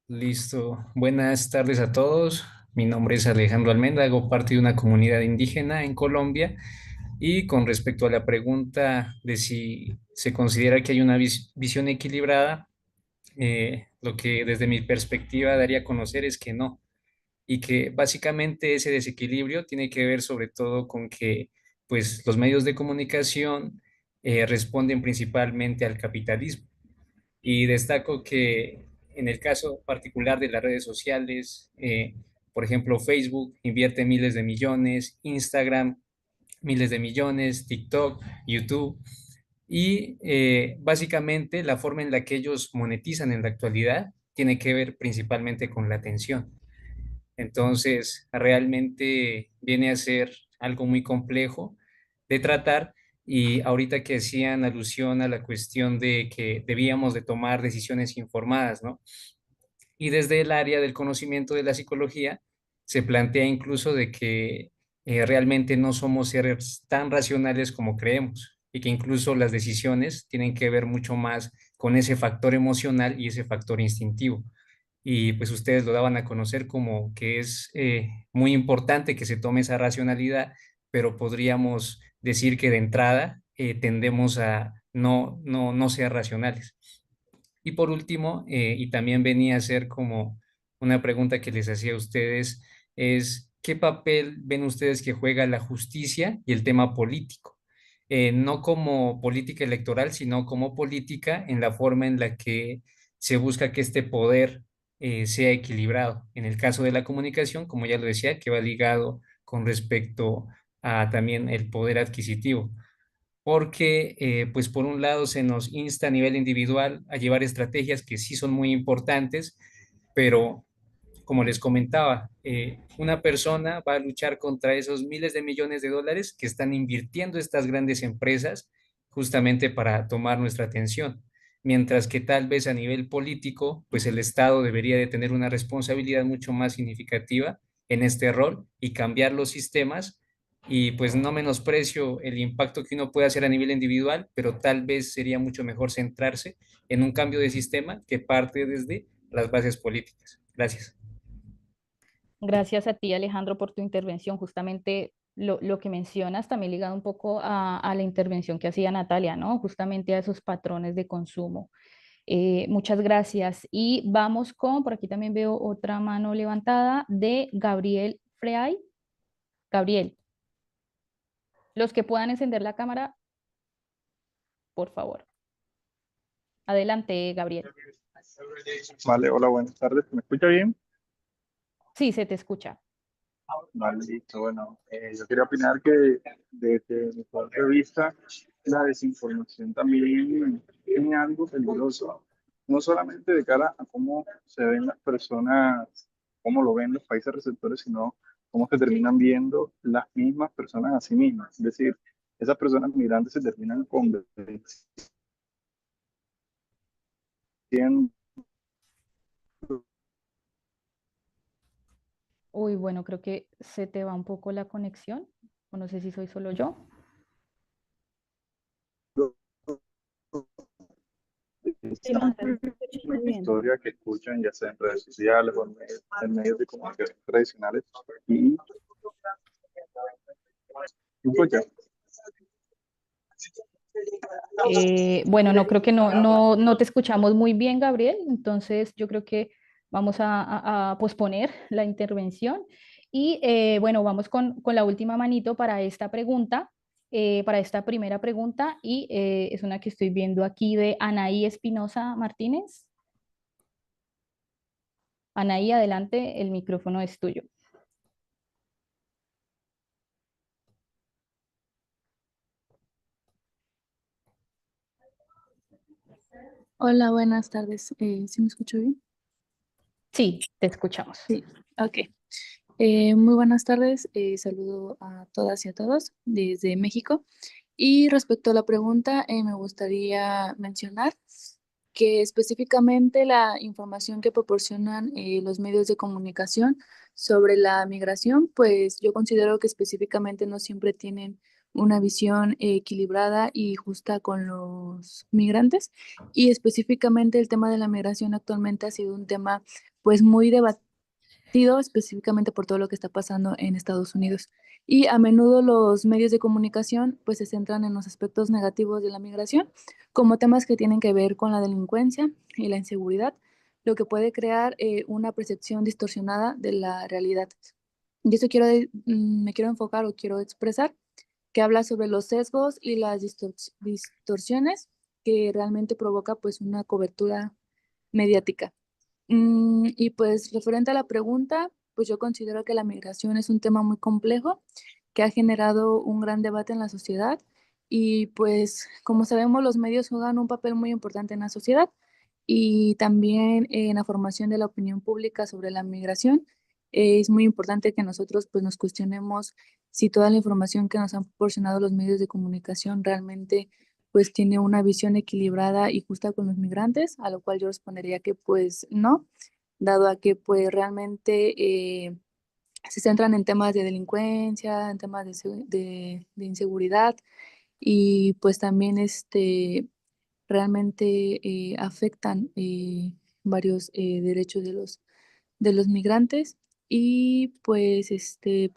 Listo. Buenas tardes a todos. Mi nombre es Alejandro Almenda, hago parte de una comunidad indígena en Colombia y con respecto a la pregunta de si se considera que hay una visión equilibrada, lo que desde mi perspectiva daría a conocer es que no, y que básicamente ese desequilibrio tiene que ver sobre todo con que pues los medios de comunicación responden principalmente al capitalismo. Y destaco que en el caso particular de las redes sociales, por ejemplo, Facebook invierte miles de millones, Instagram miles de millones, TikTok, YouTube, y básicamente la forma en la que ellos monetizan en la actualidad tiene que ver principalmente con la atención. Entonces, realmente viene a ser algo muy complejo de tratar, y ahorita que hacían alusión a la cuestión de que debíamos de tomar decisiones informadas, ¿no? Y desde el área del conocimiento de la psicología se plantea incluso de que realmente no somos seres tan racionales como creemos, y que incluso las decisiones tienen que ver mucho más con ese factor emocional y ese factor instintivo. y pues ustedes lo daban a conocer como que es muy importante que se tome esa racionalidad, pero podríamos decir que de entrada tendemos a no ser racionales. Y por último, y también venía a ser como una pregunta que les hacía a ustedes, es ¿qué papel ven ustedes que juega la justicia y el tema político? No como política electoral, sino como política en la forma en la que se busca que este poder sea equilibrado. En el caso de la comunicación, como ya lo decía, que va ligado con respecto a también el poder adquisitivo porque pues por un lado se nos insta a nivel individual a llevar estrategias que sí son muy importantes, pero como les comentaba, una persona va a luchar contra esos miles de millones de dólares que están invirtiendo estas grandes empresas justamente para tomar nuestra atención. Mientras que tal vez a nivel político, pues el Estado debería de tener una responsabilidad mucho más significativa en este rol y cambiar los sistemas y pues no menosprecio el impacto que uno puede hacer a nivel individual, pero tal vez sería mucho mejor centrarse en un cambio de sistema que parte desde las bases políticas. Gracias. Gracias a ti, Alejandro, por tu intervención. Justamente lo que mencionas también ligado un poco a la intervención que hacía Natalia, ¿no? Justamente a esos patrones de consumo. Muchas gracias. Y vamos con, por aquí también veo otra mano levantada de Gabriel Frey. Gabriel, los que puedan encender la cámara, por favor. Adelante, Gabriel. Vale, hola, buenas tardes. ¿Me escucha bien? Sí, se te escucha. Vale, listo. Bueno, yo quería opinar que desde mi punto de vista, la desinformación también es algo peligroso, no solamente de cara a cómo se ven las personas, cómo lo ven los países receptores, sino cómo se terminan viendo las mismas personas a sí mismas. Es decir, esas personas migrantes se terminan convirtiendo Uy, bueno, creo que se te va un poco la conexión, o no sé si soy solo yo. Sí, no, te escucho muy bien. historia que escuchan, ya sea en redes sociales o en medios de comunicación tradicionales. Y escucha, Bueno, no creo que no te escuchamos muy bien, Gabriel, entonces yo creo que vamos a posponer la intervención y bueno, vamos con la última manito para esta pregunta, para esta primera pregunta y es una que estoy viendo aquí de Anaí Espinosa Martínez. Anaí, adelante, el micrófono es tuyo. Hola, buenas tardes. ¿Sí me escucho bien? Sí, te escuchamos. Sí, ok. Muy buenas tardes. Saludo a todas y a todos desde México. Y respecto a la pregunta, me gustaría mencionar que específicamente la información que proporcionan los medios de comunicación sobre la migración, pues yo considero que específicamente no siempre tienen una visión equilibrada y justa con los migrantes. Y específicamente el tema de la migración actualmente ha sido un tema pues muy debatido específicamente por todo lo que está pasando en Estados Unidos. Y a menudo los medios de comunicación pues se centran en los aspectos negativos de la migración, como temas que tienen que ver con la delincuencia y la inseguridad, lo que puede crear una percepción distorsionada de la realidad. Y eso me quiero enfocar o quiero expresar, que habla sobre los sesgos y las distorsiones que realmente provoca pues una cobertura mediática. Y pues referente a la pregunta, pues yo considero que la migración es un tema muy complejo que ha generado un gran debate en la sociedad y pues como sabemos los medios juegan un papel muy importante en la sociedad y también en la formación de la opinión pública sobre la migración. Es muy importante que nosotros pues nos cuestionemos si toda la información que nos han proporcionado los medios de comunicación realmente pues tiene una visión equilibrada y justa con los migrantes, a lo cual yo respondería que pues no, dado a que pues realmente se centran en temas de delincuencia, en temas de inseguridad y pues también realmente afectan varios derechos de los migrantes y pues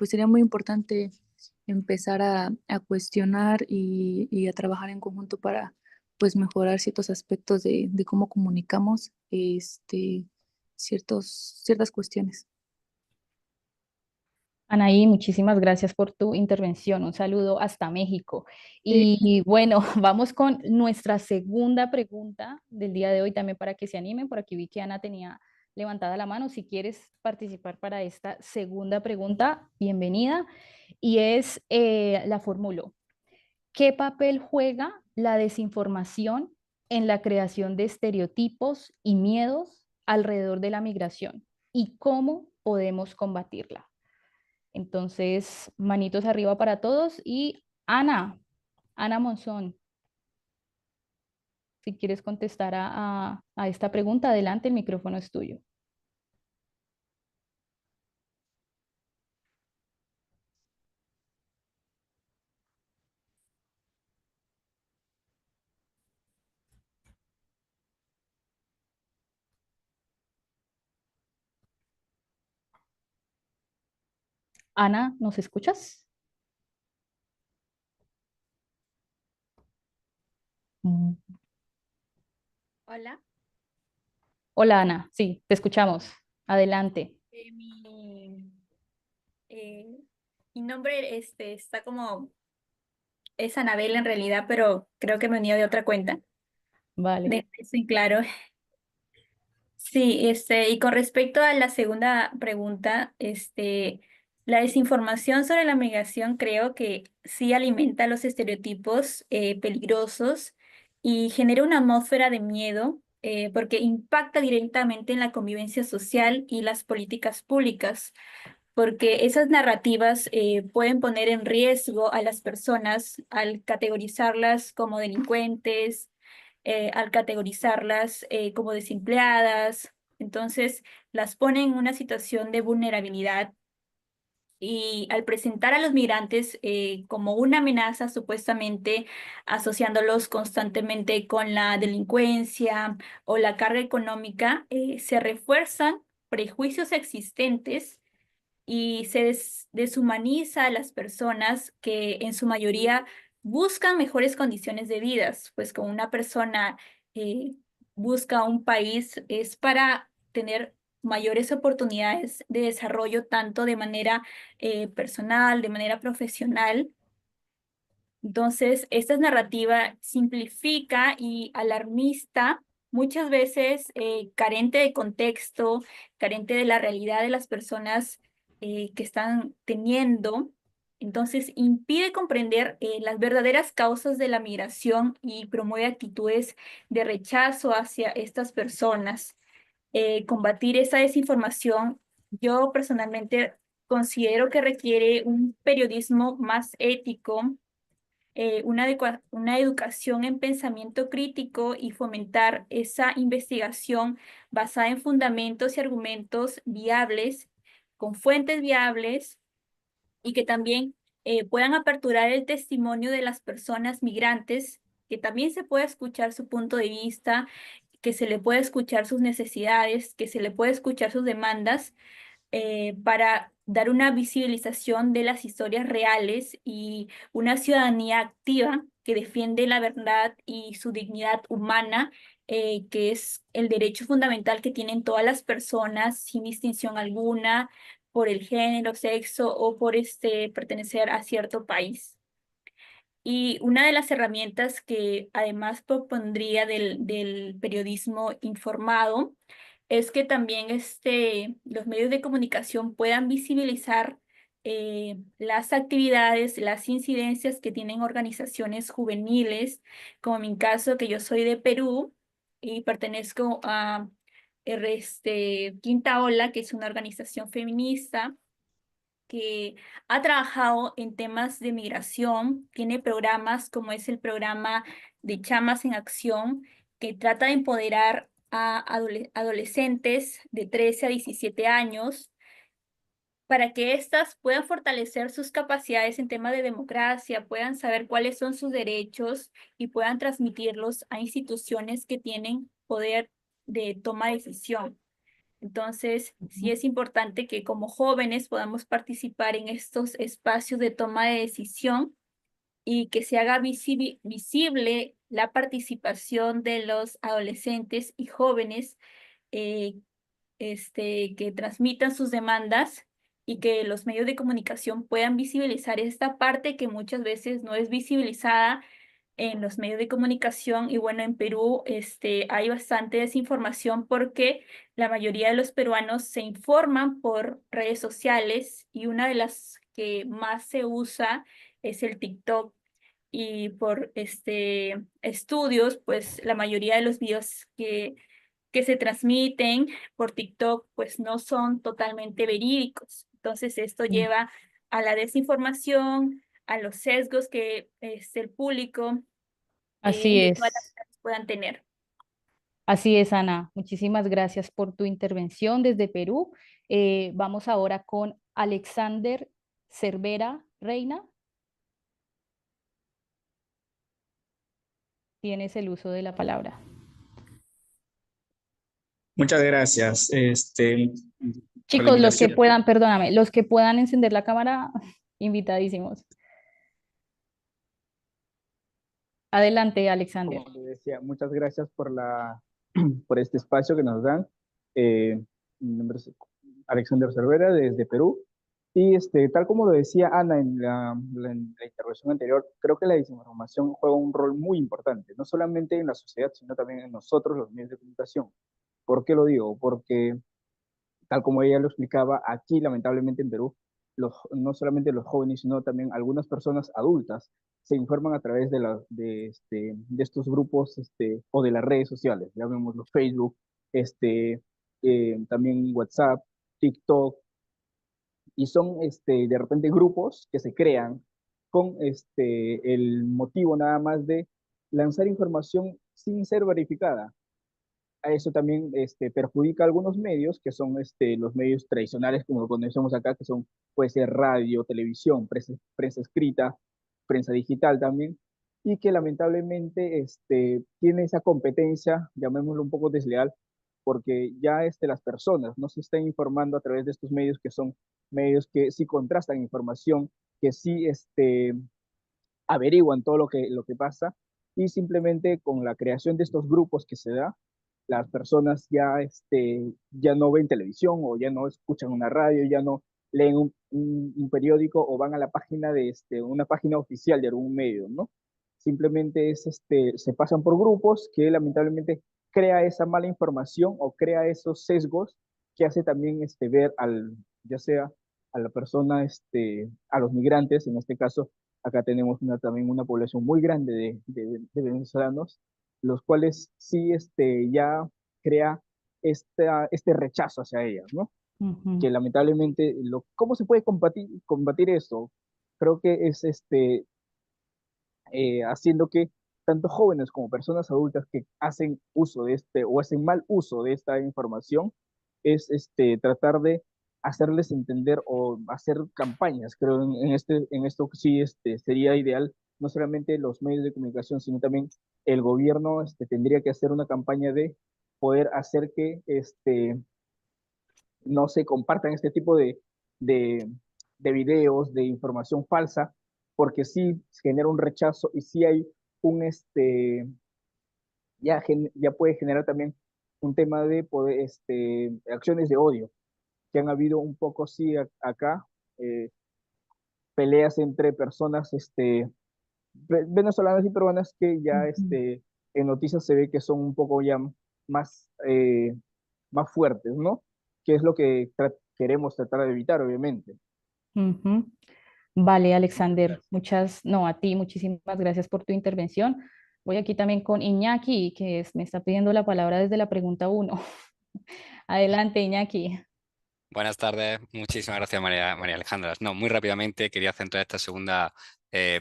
sería muy importante empezar a cuestionar y a trabajar en conjunto para pues mejorar ciertos aspectos de cómo comunicamos ciertas cuestiones. Anaí, muchísimas gracias por tu intervención. Un saludo hasta México. Y bueno, vamos con nuestra segunda pregunta del día de hoy también para que se animen. Por aquí vi que Ana tenía levantada la mano. Si quieres participar para esta segunda pregunta, bienvenida. Y es, la formulo. ¿Qué papel juega la desinformación en la creación de estereotipos y miedos alrededor de la migración? ¿Y cómo podemos combatirla? Entonces, manitos arriba para todos. Y Ana Monzón, si quieres contestar a esta pregunta, adelante, el micrófono es tuyo. Ana, ¿nos escuchas? Mm. Hola, Hola, Ana, sí, te escuchamos. Adelante. eh, mi, eh, mi nombre está como, es Anabel en realidad, pero creo que me unió de otra cuenta. Vale. De eso en claro. Sí, y con respecto a la segunda pregunta, la desinformación sobre la migración creo que sí alimenta los estereotipos peligrosos y genera una atmósfera de miedo porque impacta directamente en la convivencia social y las políticas públicas, porque esas narrativas pueden poner en riesgo a las personas al categorizarlas como delincuentes, al categorizarlas como desempleadas. Entonces, las ponen en una situación de vulnerabilidad y al presentar a los migrantes como una amenaza, supuestamente asociándolos constantemente con la delincuencia o la carga económica, se refuerzan prejuicios existentes y se deshumaniza a las personas que en su mayoría buscan mejores condiciones de vida, pues como una persona eh, busca un país es para tener mayores oportunidades de desarrollo, tanto de manera personal, de manera profesional. Entonces, esta narrativa simplifica y alarmista, muchas veces carente de contexto, carente de la realidad de las personas que están teniendo. Entonces, impide comprender las verdaderas causas de la migración y promueve actitudes de rechazo hacia estas personas. Combatir esa desinformación, yo personalmente considero que requiere un periodismo más ético, una educación en pensamiento crítico y fomentar esa investigación basada en fundamentos y argumentos viables, con fuentes viables y que también puedan aperturar el testimonio de las personas migrantes, que también se pueda escuchar su punto de vista, que se le pueda escuchar sus necesidades, que se le pueda escuchar sus demandas para dar una visibilización de las historias reales y una ciudadanía activa que defiende la verdad y su dignidad humana, que es el derecho fundamental que tienen todas las personas sin distinción alguna por el género, sexo o por pertenecer a cierto país. Y una de las herramientas que además propondría del periodismo informado es que también los medios de comunicación puedan visibilizar las actividades, las incidencias que tienen organizaciones juveniles, como en mi caso, que yo soy de Perú y pertenezco a Quinta Ola, que es una organización feminista que ha trabajado en temas de migración, tiene programas como es el programa de Chamas en Acción, que trata de empoderar a adolescentes de 13 a 17 años para que éstas puedan fortalecer sus capacidades en temas de democracia, puedan saber cuáles son sus derechos y puedan transmitirlos a instituciones que tienen poder de toma de decisión. Entonces, sí es importante que como jóvenes podamos participar en estos espacios de toma de decisión y que se haga visible la participación de los adolescentes y jóvenes eh, que transmitan sus demandas y que los medios de comunicación puedan visibilizar esta parte que muchas veces no es visibilizada en los medios de comunicación. Y bueno, en Perú hay bastante desinformación porque la mayoría de los peruanos se informan por redes sociales y una de las que más se usa es el TikTok. Y por estudios, pues la mayoría de los videos que se transmiten por TikTok pues no son totalmente verídicos. Entonces esto lleva a la desinformación, a los sesgos que el público Así de todas las es. edades puedan tener. Así es, Ana. Muchísimas gracias por tu intervención desde Perú. Vamos ahora con Alexander Cervera Reina. Tienes el uso de la palabra. Muchas gracias por la Chicos, los que invitación. puedan, perdóname, los que puedan encender la cámara, invitadísimos. Adelante, Alexander. Como le decía, muchas gracias por este espacio que nos dan. Mi nombre es Alexander Cervera, desde Perú. Y tal como lo decía Ana en la intervención anterior, creo que la desinformación juega un rol muy importante, no solamente en la sociedad, sino también en nosotros, los medios de comunicación. ¿Por qué lo digo? Porque, tal como ella lo explicaba, aquí lamentablemente en Perú, no solamente los jóvenes, sino también algunas personas adultas se informan a través de estos grupos o de las redes sociales, llamémoslo Facebook, también WhatsApp, TikTok, y son de repente grupos que se crean con el motivo nada más de lanzar información sin ser verificada. A eso también perjudica a algunos medios, que son los medios tradicionales, como lo conocemos acá, que son, puede ser radio, televisión, prensa escrita, prensa digital también, y que lamentablemente tiene esa competencia, llamémoslo un poco desleal, porque ya las personas no se están informando a través de estos medios, que son medios que sí contrastan información, que sí averiguan todo lo que pasa, y simplemente con la creación de estos grupos que se da, las personas ya no ven televisión o ya no escuchan una radio, ya no leen un periódico o van a la página de una página oficial de algún medio, ¿no? Simplemente se pasan por grupos que lamentablemente crea esa mala información o crea esos sesgos que hace también ver ya sea a la persona, a los migrantes, en este caso, acá tenemos también una población muy grande de venezolanos, los cuales sí ya crea este rechazo hacia ellas, ¿no? Que lamentablemente, ¿cómo se puede combatir esto? Creo que es haciendo que tanto jóvenes como personas adultas que hacen uso de o hacen mal uso de esta información, es tratar de hacerles entender o hacer campañas. Creo en esto sí sería ideal, no solamente los medios de comunicación, sino también el gobierno tendría que hacer una campaña de poder hacer que no se compartan este tipo de videos, de información falsa, porque sí genera un rechazo y sí hay un, ya puede generar también un tema de poder, acciones de odio, que han habido un poco, sí, acá, peleas entre personas venezolanas y peruanas que ya en noticias se ve que son un poco ya más, más fuertes, ¿no? Que es lo que queremos tratar de evitar, obviamente. Vale, Alexander, a ti muchísimas gracias por tu intervención. Voy aquí también con Iñaki, que me está pidiendo la palabra desde la pregunta 1. Adelante, Iñaki. Buenas tardes, muchísimas gracias María Alejandra. No, muy rápidamente quería centrar esta segunda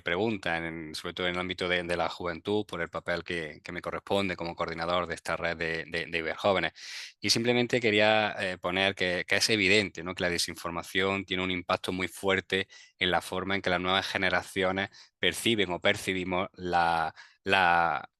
pregunta, sobre todo en el ámbito de la juventud, por el papel que me corresponde como coordinador de esta red de Iberjóvenes. Y simplemente quería poner que es evidente, ¿no?, que la desinformación tiene un impacto muy fuerte en la forma en que las nuevas generaciones perciben o percibimos la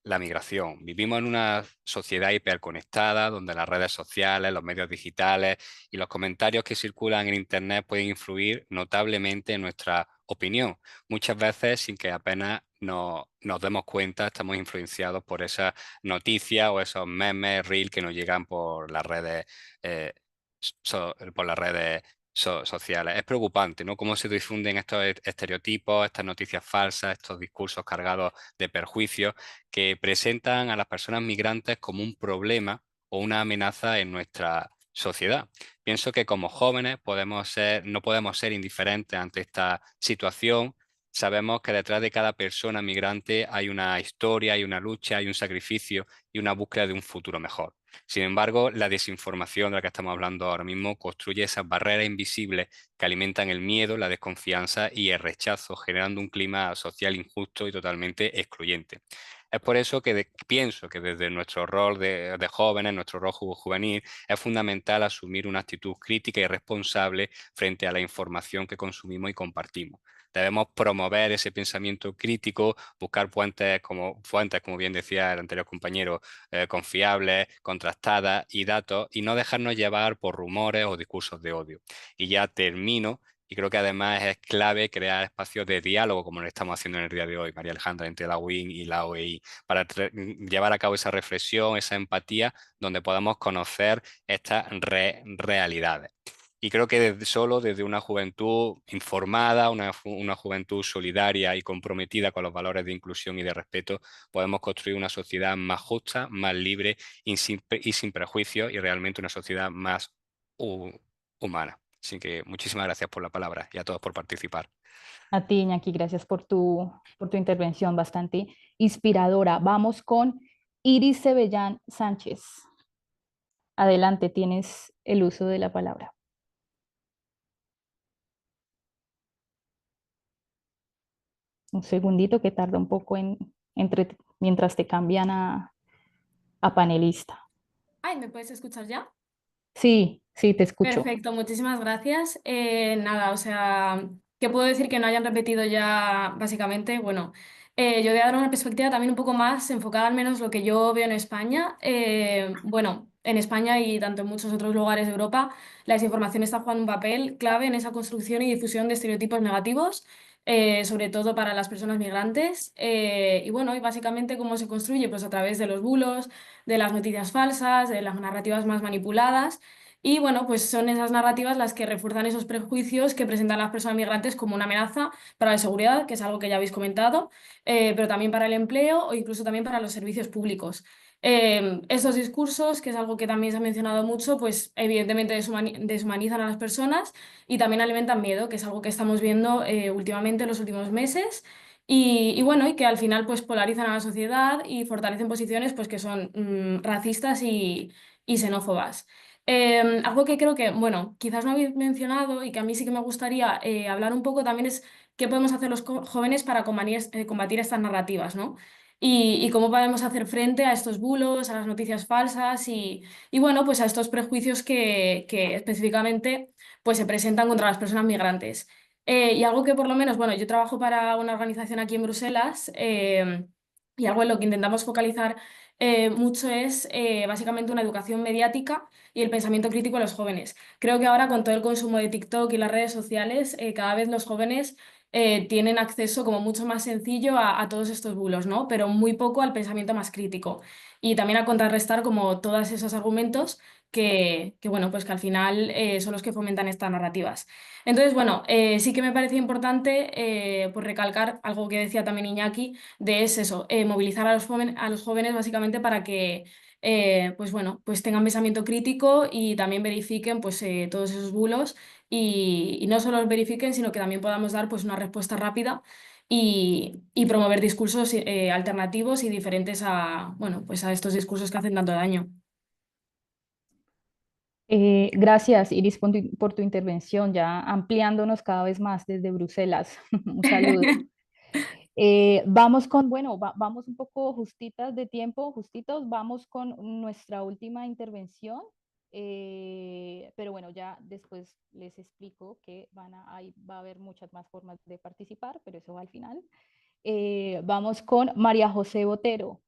la migración. Vivimos en una sociedad hiperconectada donde las redes sociales, los medios digitales y los comentarios que circulan en Internet pueden influir notablemente en nuestra opinión. Muchas veces sin que apenas nos demos cuenta, estamos influenciados por esas noticias o esos memes, reels que nos llegan por las redes, sociales. Es preocupante, ¿no? Cómo se difunden estos estereotipos, estas noticias falsas, estos discursos cargados de perjuicios que presentan a las personas migrantes como un problema o una amenaza en nuestra sociedad. Pienso que como jóvenes no podemos ser indiferentes ante esta situación. Sabemos que detrás de cada persona migrante hay una historia, hay una lucha, hay un sacrificio y una búsqueda de un futuro mejor. Sin embargo, la desinformación de la que estamos hablando ahora mismo construye esas barreras invisibles que alimentan el miedo, la desconfianza y el rechazo, generando un clima social injusto y totalmente excluyente. Es por eso que pienso que desde nuestro rol de jóvenes, nuestro rol juvenil, es fundamental asumir una actitud crítica y responsable frente a la información que consumimos y compartimos. Debemos promover ese pensamiento crítico, buscar fuentes, como bien decía el anterior compañero, confiables, contrastadas y datos, y no dejarnos llevar por rumores o discursos de odio. Y ya termino. Y creo que además es clave crear espacios de diálogo, como lo estamos haciendo en el día de hoy, María Alejandra, entre la UIN y la OEI, para llevar a cabo esa reflexión, esa empatía, donde podamos conocer estas realidades. Y creo que solo desde una juventud informada, una juventud solidaria y comprometida con los valores de inclusión y de respeto, podemos construir una sociedad más justa, más libre y sin prejuicios, y realmente una sociedad más humana. Así que muchísimas gracias por la palabra y a todos por participar. A ti, Iñaki, gracias por tu intervención bastante inspiradora. Vamos con Iris Cebellán Sánchez. Adelante, tienes el uso de la palabra. Un segundito que tarda un poco mientras te cambian a panelista. Ay, ¿me puedes escuchar ya? Sí, sí, te escucho. Perfecto, muchísimas gracias. Nada, o sea, ¿qué puedo decir que no hayan repetido ya básicamente? Bueno, yo voy a dar una perspectiva también un poco más enfocada al menos lo que yo veo en España. Bueno, en España y tanto en muchos otros lugares de Europa, la desinformación está jugando un papel clave en esa construcción y difusión de estereotipos negativos, sobre todo para las personas migrantes. Y bueno, y básicamente cómo se construye, pues a través de los bulos, de las noticias falsas, de las narrativas más manipuladas. Y bueno, pues son esas narrativas las que refuerzan esos prejuicios que presentan las personas migrantes como una amenaza para la seguridad, que es algo que ya habéis comentado, pero también para el empleo o incluso también para los servicios públicos. Estos discursos, que es algo que también se ha mencionado mucho, pues evidentemente deshumanizan a las personas y también alimentan miedo, que es algo que estamos viendo últimamente en los últimos meses. Y bueno, y que al final pues polarizan a la sociedad y fortalecen posiciones pues que son racistas y xenófobas. Algo que creo que, bueno, quizás no habéis mencionado y que a mí sí que me gustaría hablar un poco también es qué podemos hacer los jóvenes para combatir estas narrativas, ¿no? Y cómo podemos hacer frente a estos bulos, a las noticias falsas y bueno, pues a estos prejuicios que específicamente pues se presentan contra las personas migrantes. Y algo que por lo menos, bueno, yo trabajo para una organización aquí en Bruselas y algo en lo que intentamos focalizar mucho es básicamente una educación mediática y el pensamiento crítico de los jóvenes. Creo que ahora con todo el consumo de TikTok y las redes sociales, cada vez los jóvenes tienen acceso como mucho más sencillo a todos estos bulos, ¿no? Pero muy poco al pensamiento más crítico y también a contrarrestar como todos esos argumentos bueno, pues que al final son los que fomentan estas narrativas. Entonces, bueno, sí que me parece importante pues recalcar algo que decía también Iñaki, de es eso, movilizar a los jóvenes básicamente para que pues bueno, pues tengan pensamiento crítico y también verifiquen pues todos esos bulos y no solo los verifiquen, sino que también podamos dar pues una respuesta rápida y promover discursos alternativos y diferentes a, bueno, pues a estos discursos que hacen tanto daño. Gracias, Iris, por tu intervención, ya ampliándonos cada vez más desde Bruselas. Un saludo. Vamos vamos un poco justitas de tiempo, justitos, vamos con nuestra última intervención, pero bueno, ya después les explico que ahí va a haber muchas más formas de participar, pero eso va al final. Vamos con María José Botero.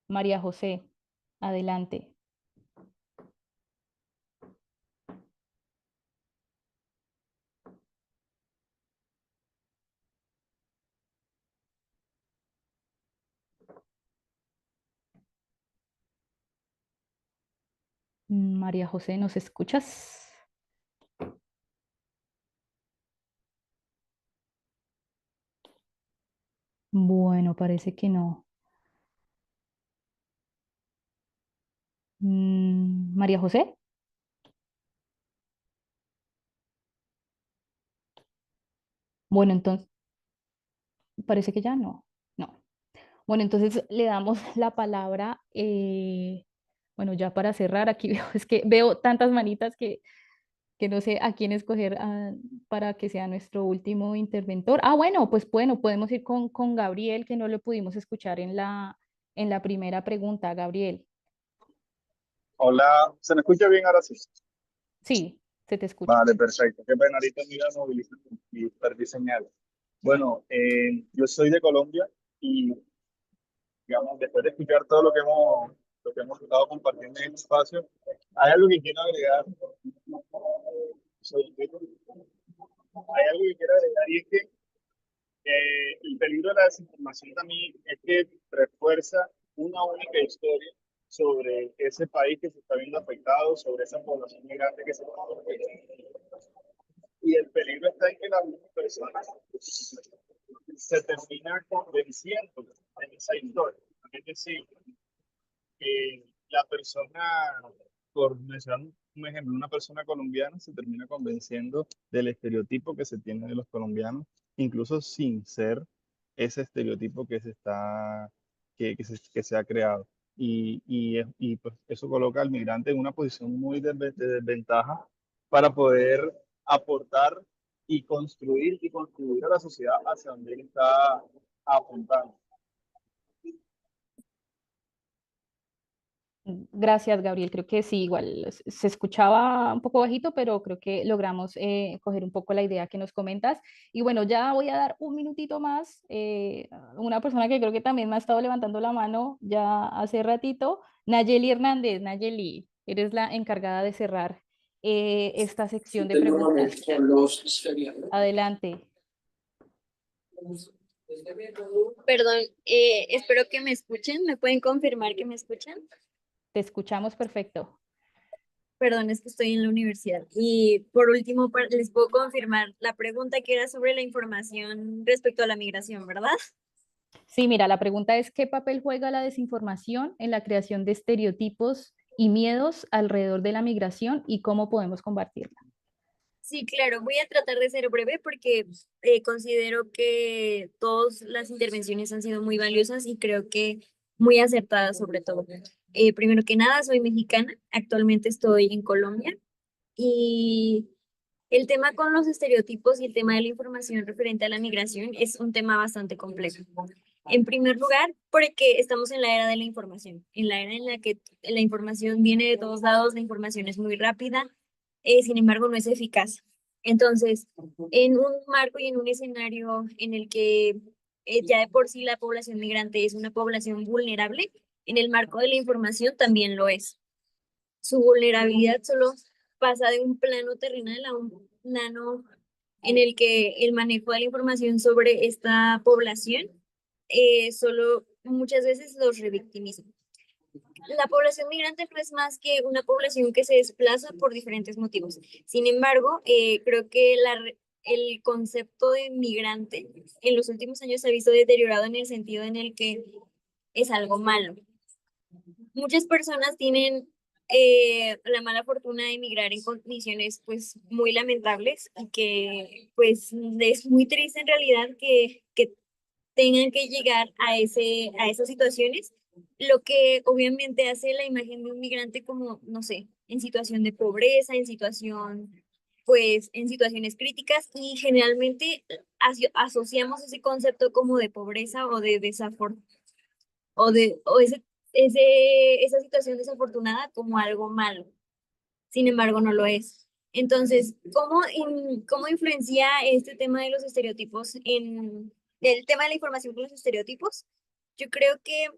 María José, adelante. María José, ¿nos escuchas? Bueno, parece que no. María José. Bueno, entonces, parece que ya no. No. Bueno, entonces le damos la palabra, bueno, ya para cerrar, aquí veo, es que veo tantas manitas que no sé a quién escoger para que sea nuestro último interventor. Ah, bueno, podemos ir con Gabriel, que no lo pudimos escuchar en la primera pregunta. Gabriel, Hola, ¿se me escucha bien ahora sí? sí, se te escucha. Vale, perfecto. Qué pena, ahorita mira, moviliza y perdí señal. Bueno, yo soy de Colombia y, digamos, después de escuchar todo lo que hemos estado compartiendo en este espacio, hay algo que quiero agregar. Hay algo que quiero agregar y es que el peligro de la desinformación también es que refuerza una única historia sobre ese país que se está viendo afectado, sobre esa población migrante que se está viendo afectada. Y el peligro está en que las personas se terminan convenciendo en esa historia. Es decir, que la persona, por mencionar un ejemplo, una persona colombiana se termina convenciendo del estereotipo que se tiene de los colombianos, incluso sin ser ese estereotipo que se está, que se ha creado. Y pues eso coloca al migrante en una posición muy de desventaja para poder aportar y contribuir a la sociedad hacia donde él está apuntando. Gracias, Gabriel. Creo que sí, igual se escuchaba un poco bajito, pero creo que logramos coger un poco la idea que nos comentas. Y bueno, ya voy a dar un minutito más. Una persona que creo que también me ha estado levantando la mano ya hace ratito, Nayeli Hernández. Nayeli, eres la encargada de cerrar esta sección de preguntas. Adelante. Perdón, espero que me escuchen. ¿Me pueden confirmar que me escuchan? Te escuchamos perfecto. Perdón, es que estoy en la universidad. Y por último, les puedo confirmar la pregunta que era sobre la información respecto a la migración, ¿verdad? Sí, mira, la pregunta es, ¿qué papel juega la desinformación en la creación de estereotipos y miedos alrededor de la migración y cómo podemos combatirla? Sí, claro, voy a tratar de ser breve porque considero que todas las intervenciones han sido muy valiosas y creo que muy acertadas sobre todo. Primero que nada, soy mexicana, actualmente estoy en Colombia y el tema con los estereotipos y el tema de la información referente a la migración es un tema bastante complejo. En primer lugar, porque estamos en la era de la información, en la era en la que la información viene de todos lados, la información es muy rápida, sin embargo no es eficaz. Entonces, en un marco y en un escenario en el que ya de por sí la población migrante es una población vulnerable, en el marco de la información también lo es. Su vulnerabilidad solo pasa de un plano terrenal a un plano en el que el manejo de la información sobre esta población solo muchas veces los revictimiza. La población migrante no es más que una población que se desplaza por diferentes motivos. Sin embargo, creo que el concepto de migrante en los últimos años se ha visto deteriorado en el sentido en el que es algo malo. Muchas personas tienen la mala fortuna de emigrar en condiciones pues muy lamentables y que pues es muy triste en realidad que tengan que llegar a esas situaciones, lo que obviamente hace la imagen de un migrante como, no sé, en situación de pobreza, en situación, pues, en situaciones críticas y generalmente asociamos ese concepto como de pobreza o de o esa situación desafortunada como algo malo. Sin embargo, no lo es. Entonces, ¿cómo influencia este tema de los estereotipos el tema de la información con los estereotipos? Yo creo que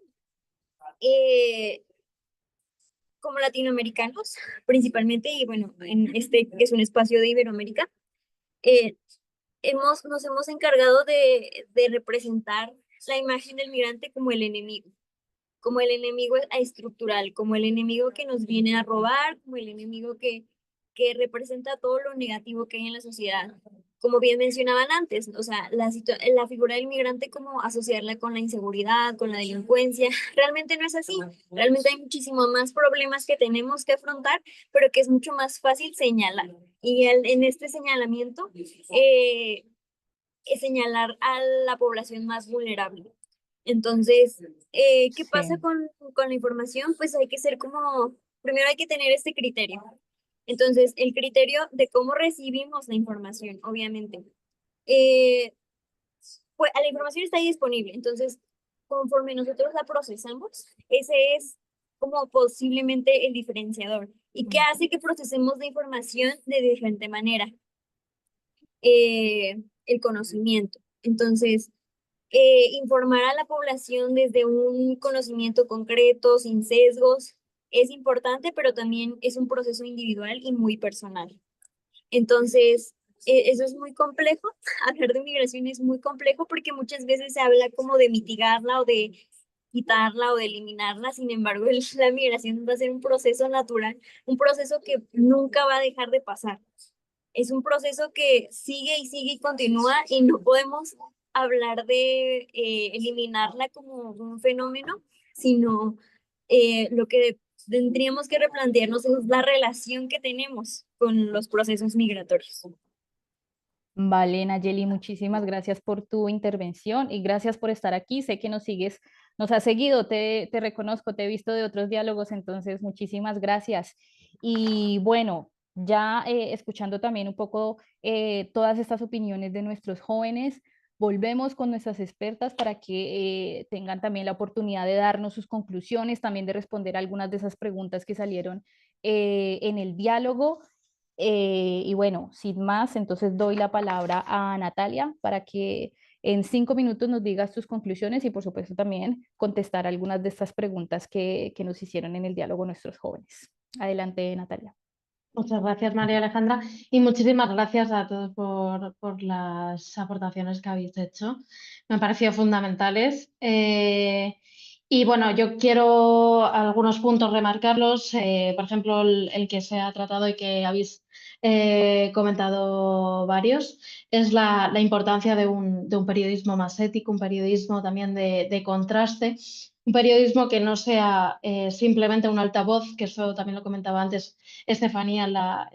como latinoamericanos, principalmente, y bueno, en este que es un espacio de Iberoamérica, eh, nos hemos encargado de representar la imagen del migrante como el enemigo estructural, como el enemigo que nos viene a robar, como el enemigo que representa todo lo negativo que hay en la sociedad. Como bien mencionaban antes, o sea, la figura del migrante como asociarla con la inseguridad, con la delincuencia, realmente no es así. Realmente hay muchísimos más problemas que tenemos que afrontar, pero que es mucho más fácil señalar. Y en este señalamiento, es señalar a la población más vulnerable. Entonces, ¿qué pasa Sí. con la información? Pues hay que ser como, primero hay que tener este criterio. Entonces, el criterio de cómo recibimos la información, obviamente. Pues la información está ahí disponible, entonces, conforme nosotros la procesamos, ese es como posiblemente el diferenciador. ¿Y qué hace que procesemos la información de diferente manera? El conocimiento. Entonces, informar a la población desde un conocimiento concreto, sin sesgos, es importante, pero también es un proceso individual y muy personal. Entonces, eso es muy complejo. Hablar de migración es muy complejo porque muchas veces se habla como de mitigarla o de quitarla o de eliminarla. Sin embargo, la migración va a ser un proceso natural, un proceso que nunca va a dejar de pasar. Es un proceso que sigue y continúa y no podemos hablar de eliminarla como un fenómeno, sino lo que tendríamos que replantearnos es la relación que tenemos con los procesos migratorios. Vale, Nayeli, muchísimas gracias por tu intervención y gracias por estar aquí. Sé que nos sigues, nos has seguido, te reconozco, te he visto de otros diálogos, entonces muchísimas gracias. Y bueno, ya escuchando también un poco todas estas opiniones de nuestros jóvenes, volvemos con nuestras expertas para que tengan también la oportunidad de darnos sus conclusiones, también de responder algunas de esas preguntas que salieron en el diálogo. Y bueno, sin más, entonces doy la palabra a Natalia para que en 5 minutos nos digas tus conclusiones y por supuesto también contestar algunas de estas preguntas que nos hicieron en el diálogo nuestros jóvenes. Adelante, Natalia. Muchas gracias, María Alejandra, y muchísimas gracias a todos por las aportaciones que habéis hecho. Me han parecido fundamentales. Y bueno, yo quiero algunos puntos remarcarlos. Por ejemplo, el que se ha tratado y que habéis comentado varios, es la importancia de un periodismo más ético, un periodismo también de contraste. Un periodismo que no sea simplemente un altavoz, que eso también lo comentaba antes Estefanía en la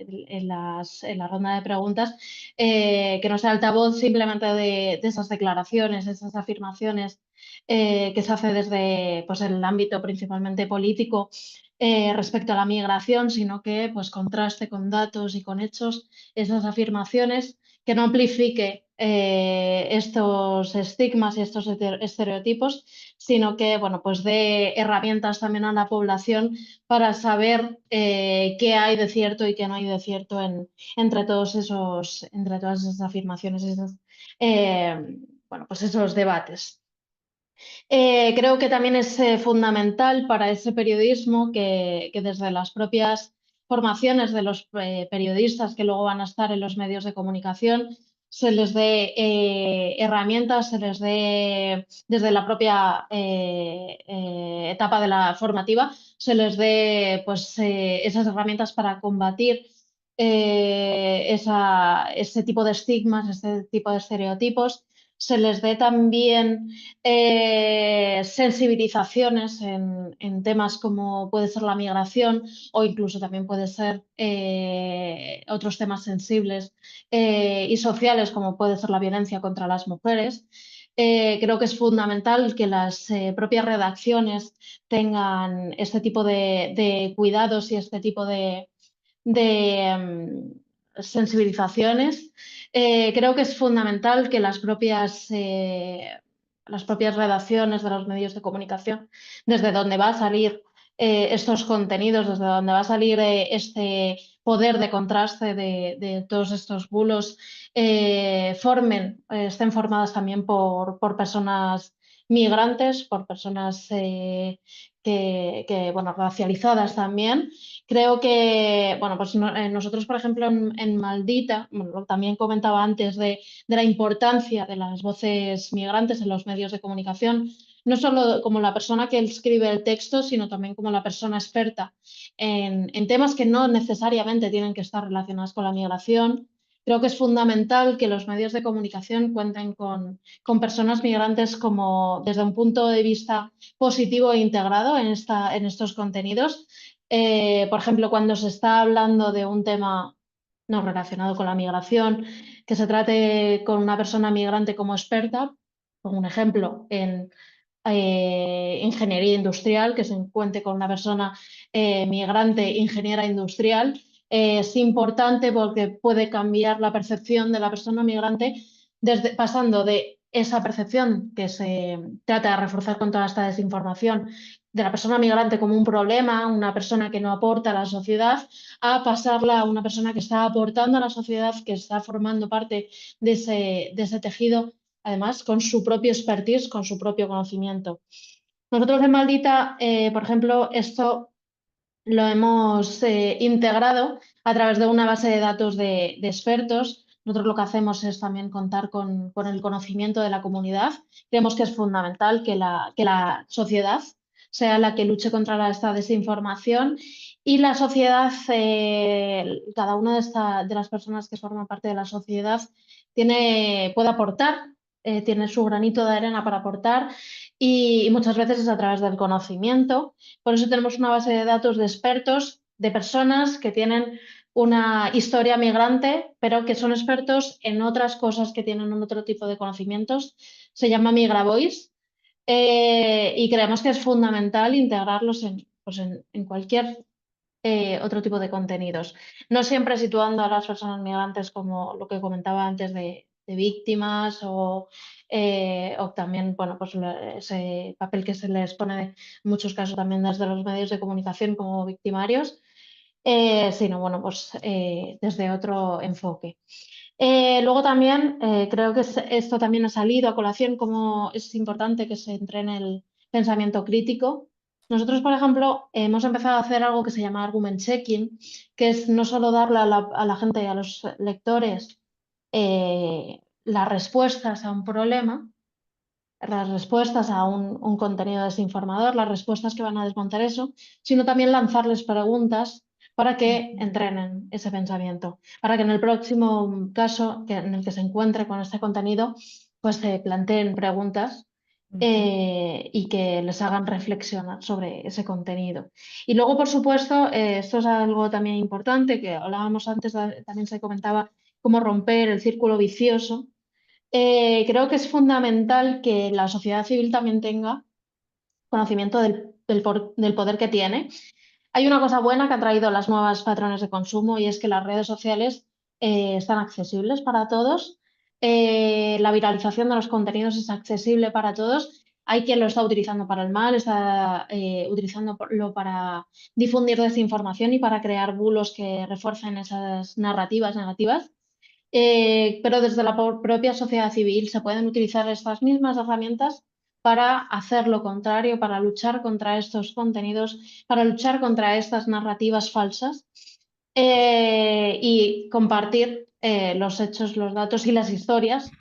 ronda de preguntas, que no sea altavoz simplemente de esas declaraciones, esas afirmaciones que se hace desde pues, el ámbito principalmente político respecto a la migración, sino que pues, contraste con datos y con hechos esas afirmaciones, que no amplifique estos estigmas y estos estereotipos, sino que bueno, pues dé herramientas también a la población para saber qué hay de cierto y qué no hay de cierto entre todas esas afirmaciones y bueno, pues esos debates. Creo que también es fundamental para ese periodismo que desde las propias formaciones de los periodistas que luego van a estar en los medios de comunicación se les dé herramientas, se les dé desde la propia etapa de la formativa, se les dé pues, esas herramientas para combatir ese tipo de estigmas, ese tipo de estereotipos, se les dé también sensibilizaciones en temas como puede ser la migración o incluso también puede ser otros temas sensibles y sociales como puede ser la violencia contra las mujeres. Creo que es fundamental que las propias redacciones tengan este tipo de cuidados y este tipo de sensibilizaciones. Creo que es fundamental que las propias redacciones de los medios de comunicación, desde donde va a salir estos contenidos, desde donde va a salir este poder de contraste de todos estos bulos estén formadas también por personas migrantes, por personas bueno, racializadas también. Creo que, bueno, pues nosotros, por ejemplo, en Maldita, bueno, también comentaba antes de la importancia de las voces migrantes en los medios de comunicación, no solo como la persona que escribe el texto, sino también como la persona experta en temas que no necesariamente tienen que estar relacionados con la migración. Creo que es fundamental que los medios de comunicación cuenten con personas migrantes como desde un punto de vista positivo e integrado en estos contenidos. Por ejemplo, cuando se está hablando de un tema no relacionado con la migración, que se trate con una persona migrante como experta, por un ejemplo, en ingeniería industrial, que se encuentre con una persona migrante ingeniera industrial. Es importante porque puede cambiar la percepción de la persona migrante pasando de esa percepción que se trata de reforzar con toda esta desinformación de la persona migrante como un problema, una persona que no aporta a la sociedad, a pasarla a una persona que está aportando a la sociedad, que está formando parte de ese tejido, además con su propio expertise, con su propio conocimiento. Nosotros en Maldita, por ejemplo, esto lo hemos integrado a través de una base de datos de expertos. Nosotros lo que hacemos es también contar con el conocimiento de la comunidad. Creemos que es fundamental que la sociedad sea la que luche contra esta desinformación y la sociedad, cada una de las personas que forman parte de la sociedad puede aportar, tiene su granito de arena para aportar y muchas veces es a través del conocimiento. Por eso tenemos una base de datos de expertos, de personas que tienen una historia migrante, pero que son expertos en otras cosas, que tienen un otro tipo de conocimientos. Se llama MigraVoice y creemos que es fundamental integrarlos en cualquier otro tipo de contenidos. No siempre situando a las personas migrantes como lo que comentaba antes de víctimas o también, bueno, pues ese papel que se les pone en muchos casos también desde los medios de comunicación como victimarios, sino, bueno, pues desde otro enfoque. Luego también creo que esto también ha salido a colación, como es importante que se entrene el pensamiento crítico. Nosotros, por ejemplo, hemos empezado a hacer algo que se llama argument checking, que es no solo darle a la gente, a los lectores, las respuestas a un problema, las respuestas a un contenido desinformador, las respuestas que van a desmontar eso, sino también lanzarles preguntas para que entrenen ese pensamiento, para que en el próximo caso en el que se encuentre con este contenido, pues se planteen preguntas y que les hagan reflexionar sobre ese contenido. Y luego, por supuesto, esto es algo también importante, que hablábamos antes, también se comentaba cómo romper el círculo vicioso. Creo que es fundamental que la sociedad civil también tenga conocimiento del poder que tiene. Hay una cosa buena que han traído las nuevas patrones de consumo y es que las redes sociales están accesibles para todos. La viralización de los contenidos es accesible para todos. Hay quien lo está utilizando para el mal, está utilizándolo para difundir desinformación y para crear bulos que refuercen esas narrativas negativas. Pero desde la propia sociedad civil se pueden utilizar estas mismas herramientas para hacer lo contrario, para luchar contra estos contenidos, para luchar contra estas narrativas falsas y compartir los hechos, los datos y las historias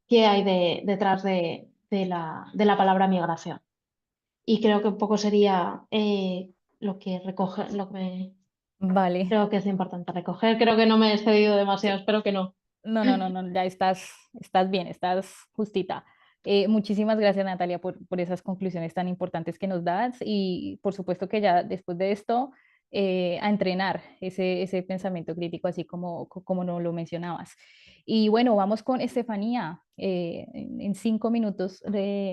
que hay detrás de la palabra migración. Y creo que un poco sería lo que recoge, lo que Vale. creo que es importante recoger. Creo que no me he excedido demasiado, espero que no. No, ya estás bien, estás justita. Muchísimas gracias, Natalia, por esas conclusiones tan importantes que nos das y por supuesto que ya después de esto a entrenar ese pensamiento crítico, así como nos lo mencionabas. Y bueno, vamos con Estefanía, en 5 minutos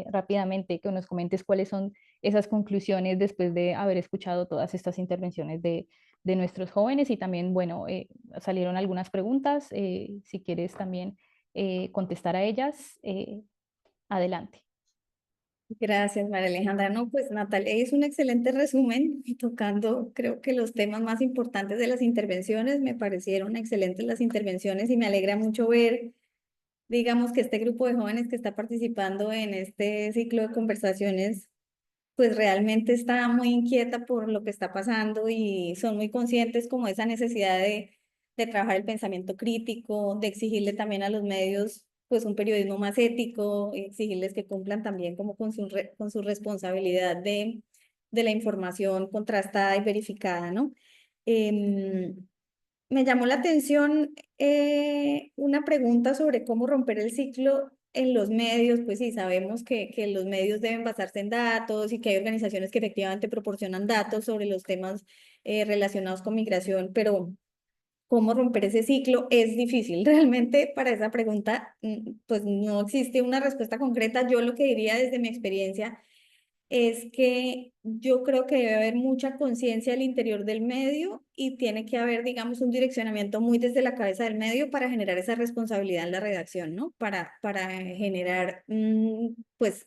rápidamente que nos comentes cuáles son esas conclusiones después de haber escuchado todas estas intervenciones de nuestros jóvenes y también, bueno, salieron algunas preguntas, si quieres también contestar a ellas, adelante. Gracias, María Alejandra. No, pues Natalia hizo un excelente resumen, tocando creo que los temas más importantes de las intervenciones. Me parecieron excelentes las intervenciones y me alegra mucho ver, digamos, que este grupo de jóvenes que está participando en este ciclo de conversaciones, pues realmente está muy inquieta por lo que está pasando y son muy conscientes como esa necesidad de trabajar el pensamiento crítico, de exigirle también a los medios pues un periodismo más ético, y exigirles que cumplan también como con con su responsabilidad de la información contrastada y verificada, ¿no? Em, Me llamó la atención una pregunta sobre cómo romper el ciclo en los medios. Pues sí, sabemos que los medios deben basarse en datos y que hay organizaciones que efectivamente proporcionan datos sobre los temas relacionados con migración, pero cómo romper ese ciclo es difícil. Realmente para esa pregunta, pues no existe una respuesta concreta. Yo lo que diría desde mi experiencia es que yo creo que debe haber mucha conciencia al interior del medio y tiene que haber, digamos, un direccionamiento muy desde la cabeza del medio para generar esa responsabilidad en la redacción, ¿no? Para generar, pues,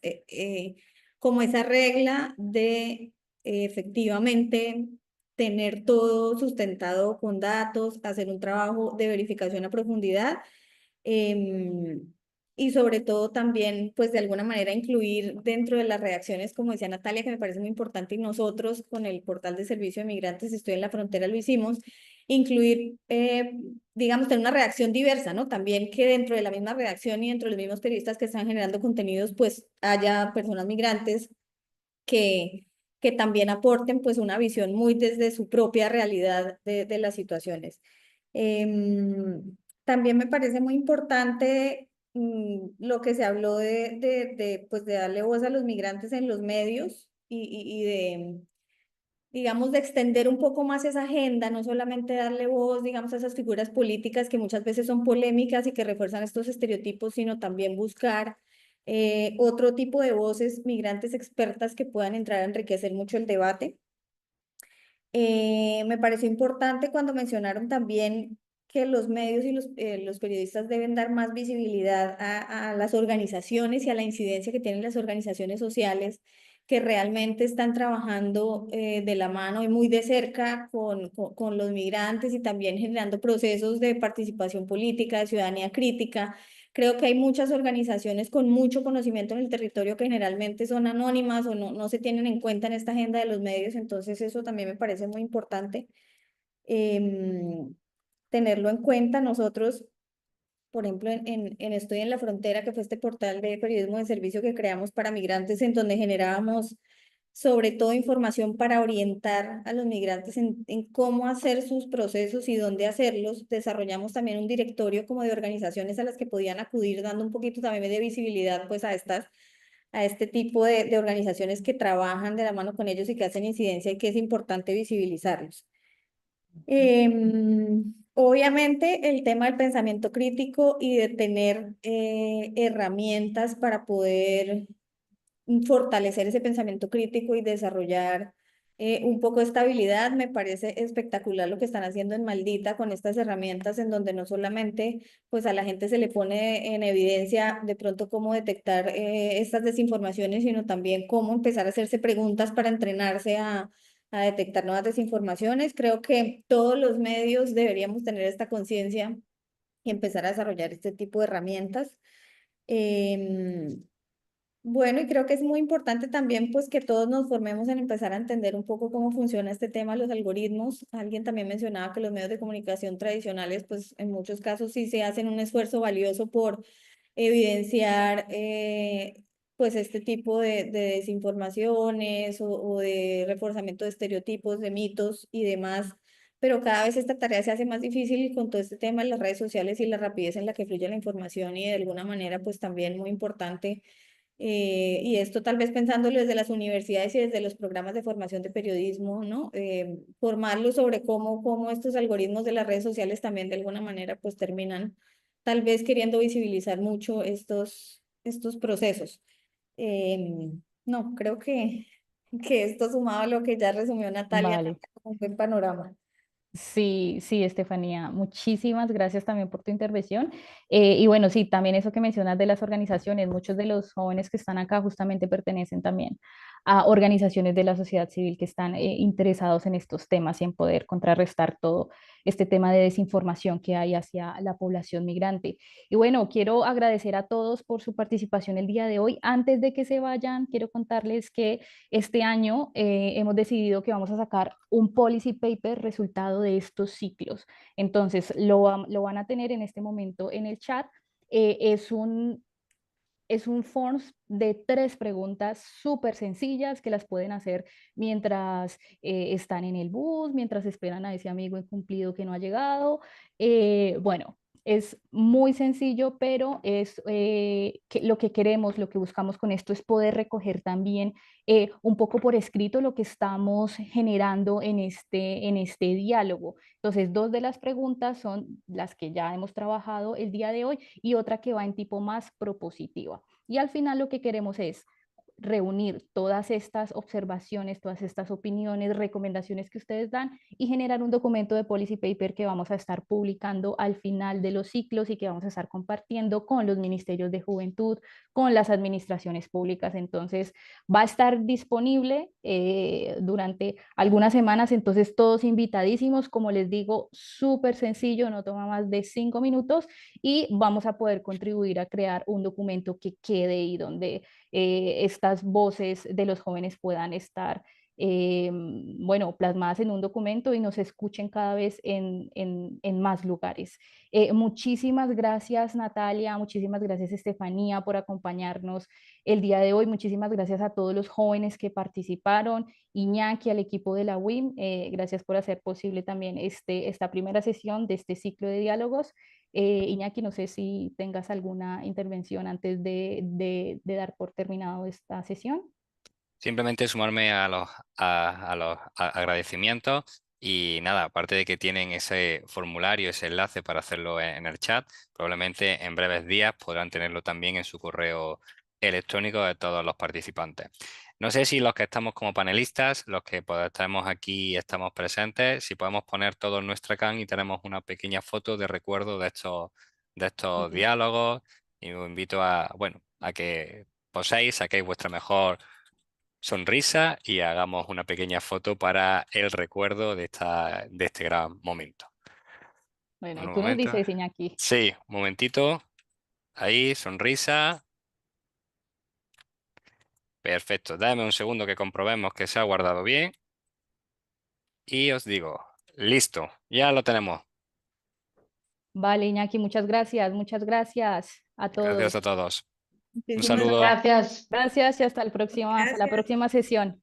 como esa regla de efectivamente tener todo sustentado con datos, hacer un trabajo de verificación a profundidad. em, y sobre todo también, pues de alguna manera incluir dentro de las redacciones, como decía Natalia, que me parece muy importante, y nosotros con el portal de servicio de migrantes Estoy en la Frontera lo hicimos, incluir, digamos, tener una redacción diversa, ¿no? También que dentro de la misma redacción y dentro de los mismos periodistas que están generando contenidos, pues haya personas migrantes que, que también aporten pues una visión muy desde su propia realidad de las situaciones. También me parece muy importante lo que se habló pues de darle voz a los migrantes en los medios y de, digamos, de extender un poco más esa agenda, no solamente darle voz, digamos, a esas figuras políticas que muchas veces son polémicas y que refuerzan estos estereotipos, sino también buscar otro tipo de voces migrantes expertas que puedan entrar a enriquecer mucho el debate. Me pareció importante cuando mencionaron también que los medios y los periodistas deben dar más visibilidad a las organizaciones y a la incidencia que tienen las organizaciones sociales que realmente están trabajando de la mano y muy de cerca con los migrantes y también generando procesos de participación política, de ciudadanía crítica. Creo que hay muchas organizaciones con mucho conocimiento en el territorio que generalmente son anónimas o no se tienen en cuenta en esta agenda de los medios, entonces eso también me parece muy importante tenerlo en cuenta. Nosotros, por ejemplo, en Estoy en la Frontera, que fue este portal de periodismo de servicio que creamos para migrantes, en donde generábamos sobre todo información para orientar a los migrantes en cómo hacer sus procesos y dónde hacerlos. Desarrollamos también un directorio como de organizaciones a las que podían acudir, dando un poquito también de visibilidad pues a este tipo de organizaciones que trabajan de la mano con ellos y que hacen incidencia y que es importante visibilizarlos. Obviamente el tema del pensamiento crítico y de tener herramientas para poder fortalecer ese pensamiento crítico y desarrollar un poco de estabilidad. Me parece espectacular lo que están haciendo en Maldita con estas herramientas en donde no solamente pues a la gente se le pone en evidencia de pronto cómo detectar estas desinformaciones, sino también cómo empezar a hacerse preguntas para entrenarse a detectar nuevas desinformaciones. Creo que todos los medios deberíamos tener esta conciencia y empezar a desarrollar este tipo de herramientas. Bueno, y creo que es muy importante también pues que todos nos formemos en empezar a entender un poco cómo funciona este tema, los algoritmos. Alguien también mencionaba que los medios de comunicación tradicionales pues en muchos casos sí se hacen un esfuerzo valioso por evidenciar pues este tipo de desinformaciones o de reforzamiento de estereotipos, de mitos y demás, pero cada vez esta tarea se hace más difícil con todo este tema de las redes sociales y la rapidez en la que fluye la información y de alguna manera pues también muy importante y esto tal vez pensándolo desde las universidades y desde los programas de formación de periodismo, ¿no? Formarlos sobre cómo estos algoritmos de las redes sociales también de alguna manera pues terminan tal vez queriendo visibilizar mucho estos procesos. No, creo que esto sumado a lo que ya resumió Natalia, Vale. también es un buen panorama. Sí, sí, Estefanía, muchísimas gracias también por tu intervención. Y bueno, sí, también eso que mencionas de las organizaciones, muchos de los jóvenes que están acá justamente pertenecen también a organizaciones de la sociedad civil que están interesados en estos temas y en poder contrarrestar todo este tema de desinformación que hay hacia la población migrante. Y bueno, quiero agradecer a todos por su participación el día de hoy. Antes de que se vayan, quiero contarles que este año hemos decidido que vamos a sacar un policy paper resultado de estos ciclos. Entonces, lo van a tener en este momento en el chat. Es un forms de 3 preguntas súper sencillas que las pueden hacer mientras están en el bus, mientras esperan a ese amigo incumplido que no ha llegado. Bueno, es muy sencillo, pero es lo que queremos, lo que buscamos con esto es poder recoger también un poco por escrito lo que estamos generando en este diálogo. Entonces, 2 de las preguntas son las que ya hemos trabajado el día de hoy y otra que va en tipo más propositiva. Y al final lo que queremos es reunir todas estas observaciones, todas estas opiniones, recomendaciones que ustedes dan y generar un documento de policy paper que vamos a estar publicando al final de los ciclos y que vamos a estar compartiendo con los ministerios de juventud, con las administraciones públicas. Entonces va a estar disponible durante algunas semanas, entonces todos invitadísimos, como les digo, súper sencillo, no toma más de 5 minutos y vamos a poder contribuir a crear un documento que quede y donde estas voces de los jóvenes puedan estar, bueno, plasmadas en un documento y nos escuchen cada vez en más lugares. Muchísimas gracias, Natalia, muchísimas gracias, Estefanía, por acompañarnos el día de hoy. Muchísimas gracias a todos los jóvenes que participaron, Iñaki, al equipo de la UIM, gracias por hacer posible también esta primera sesión de este ciclo de diálogos. Iñaki, no sé si tengas alguna intervención antes de dar por terminado esta sesión. Simplemente sumarme a los agradecimientos y nada, aparte de que tienen ese formulario, ese enlace para hacerlo en el chat, probablemente en breves días podrán tenerlo también en su correo electrónico de todos los participantes. No sé si los que estamos como panelistas, los que estamos aquí, estamos presentes, si podemos poner todo en nuestra can y tenemos una pequeña foto de recuerdo de estos diálogos, y os invito a, bueno, a que poséis, saquéis vuestra mejor sonrisa y hagamos una pequeña foto para el recuerdo de este gran momento. Bueno, y Un tú nos momento. dices, Iñaki. Sí, un momentito. Ahí, sonrisa. Perfecto. Dame un segundo que comprobemos que se ha guardado bien. Y os digo, listo, ya lo tenemos. Vale, Iñaki, muchas gracias a Gracias a todos. todos. Un Muchísimas saludo. gracias. Gracias y hasta hasta la próxima sesión.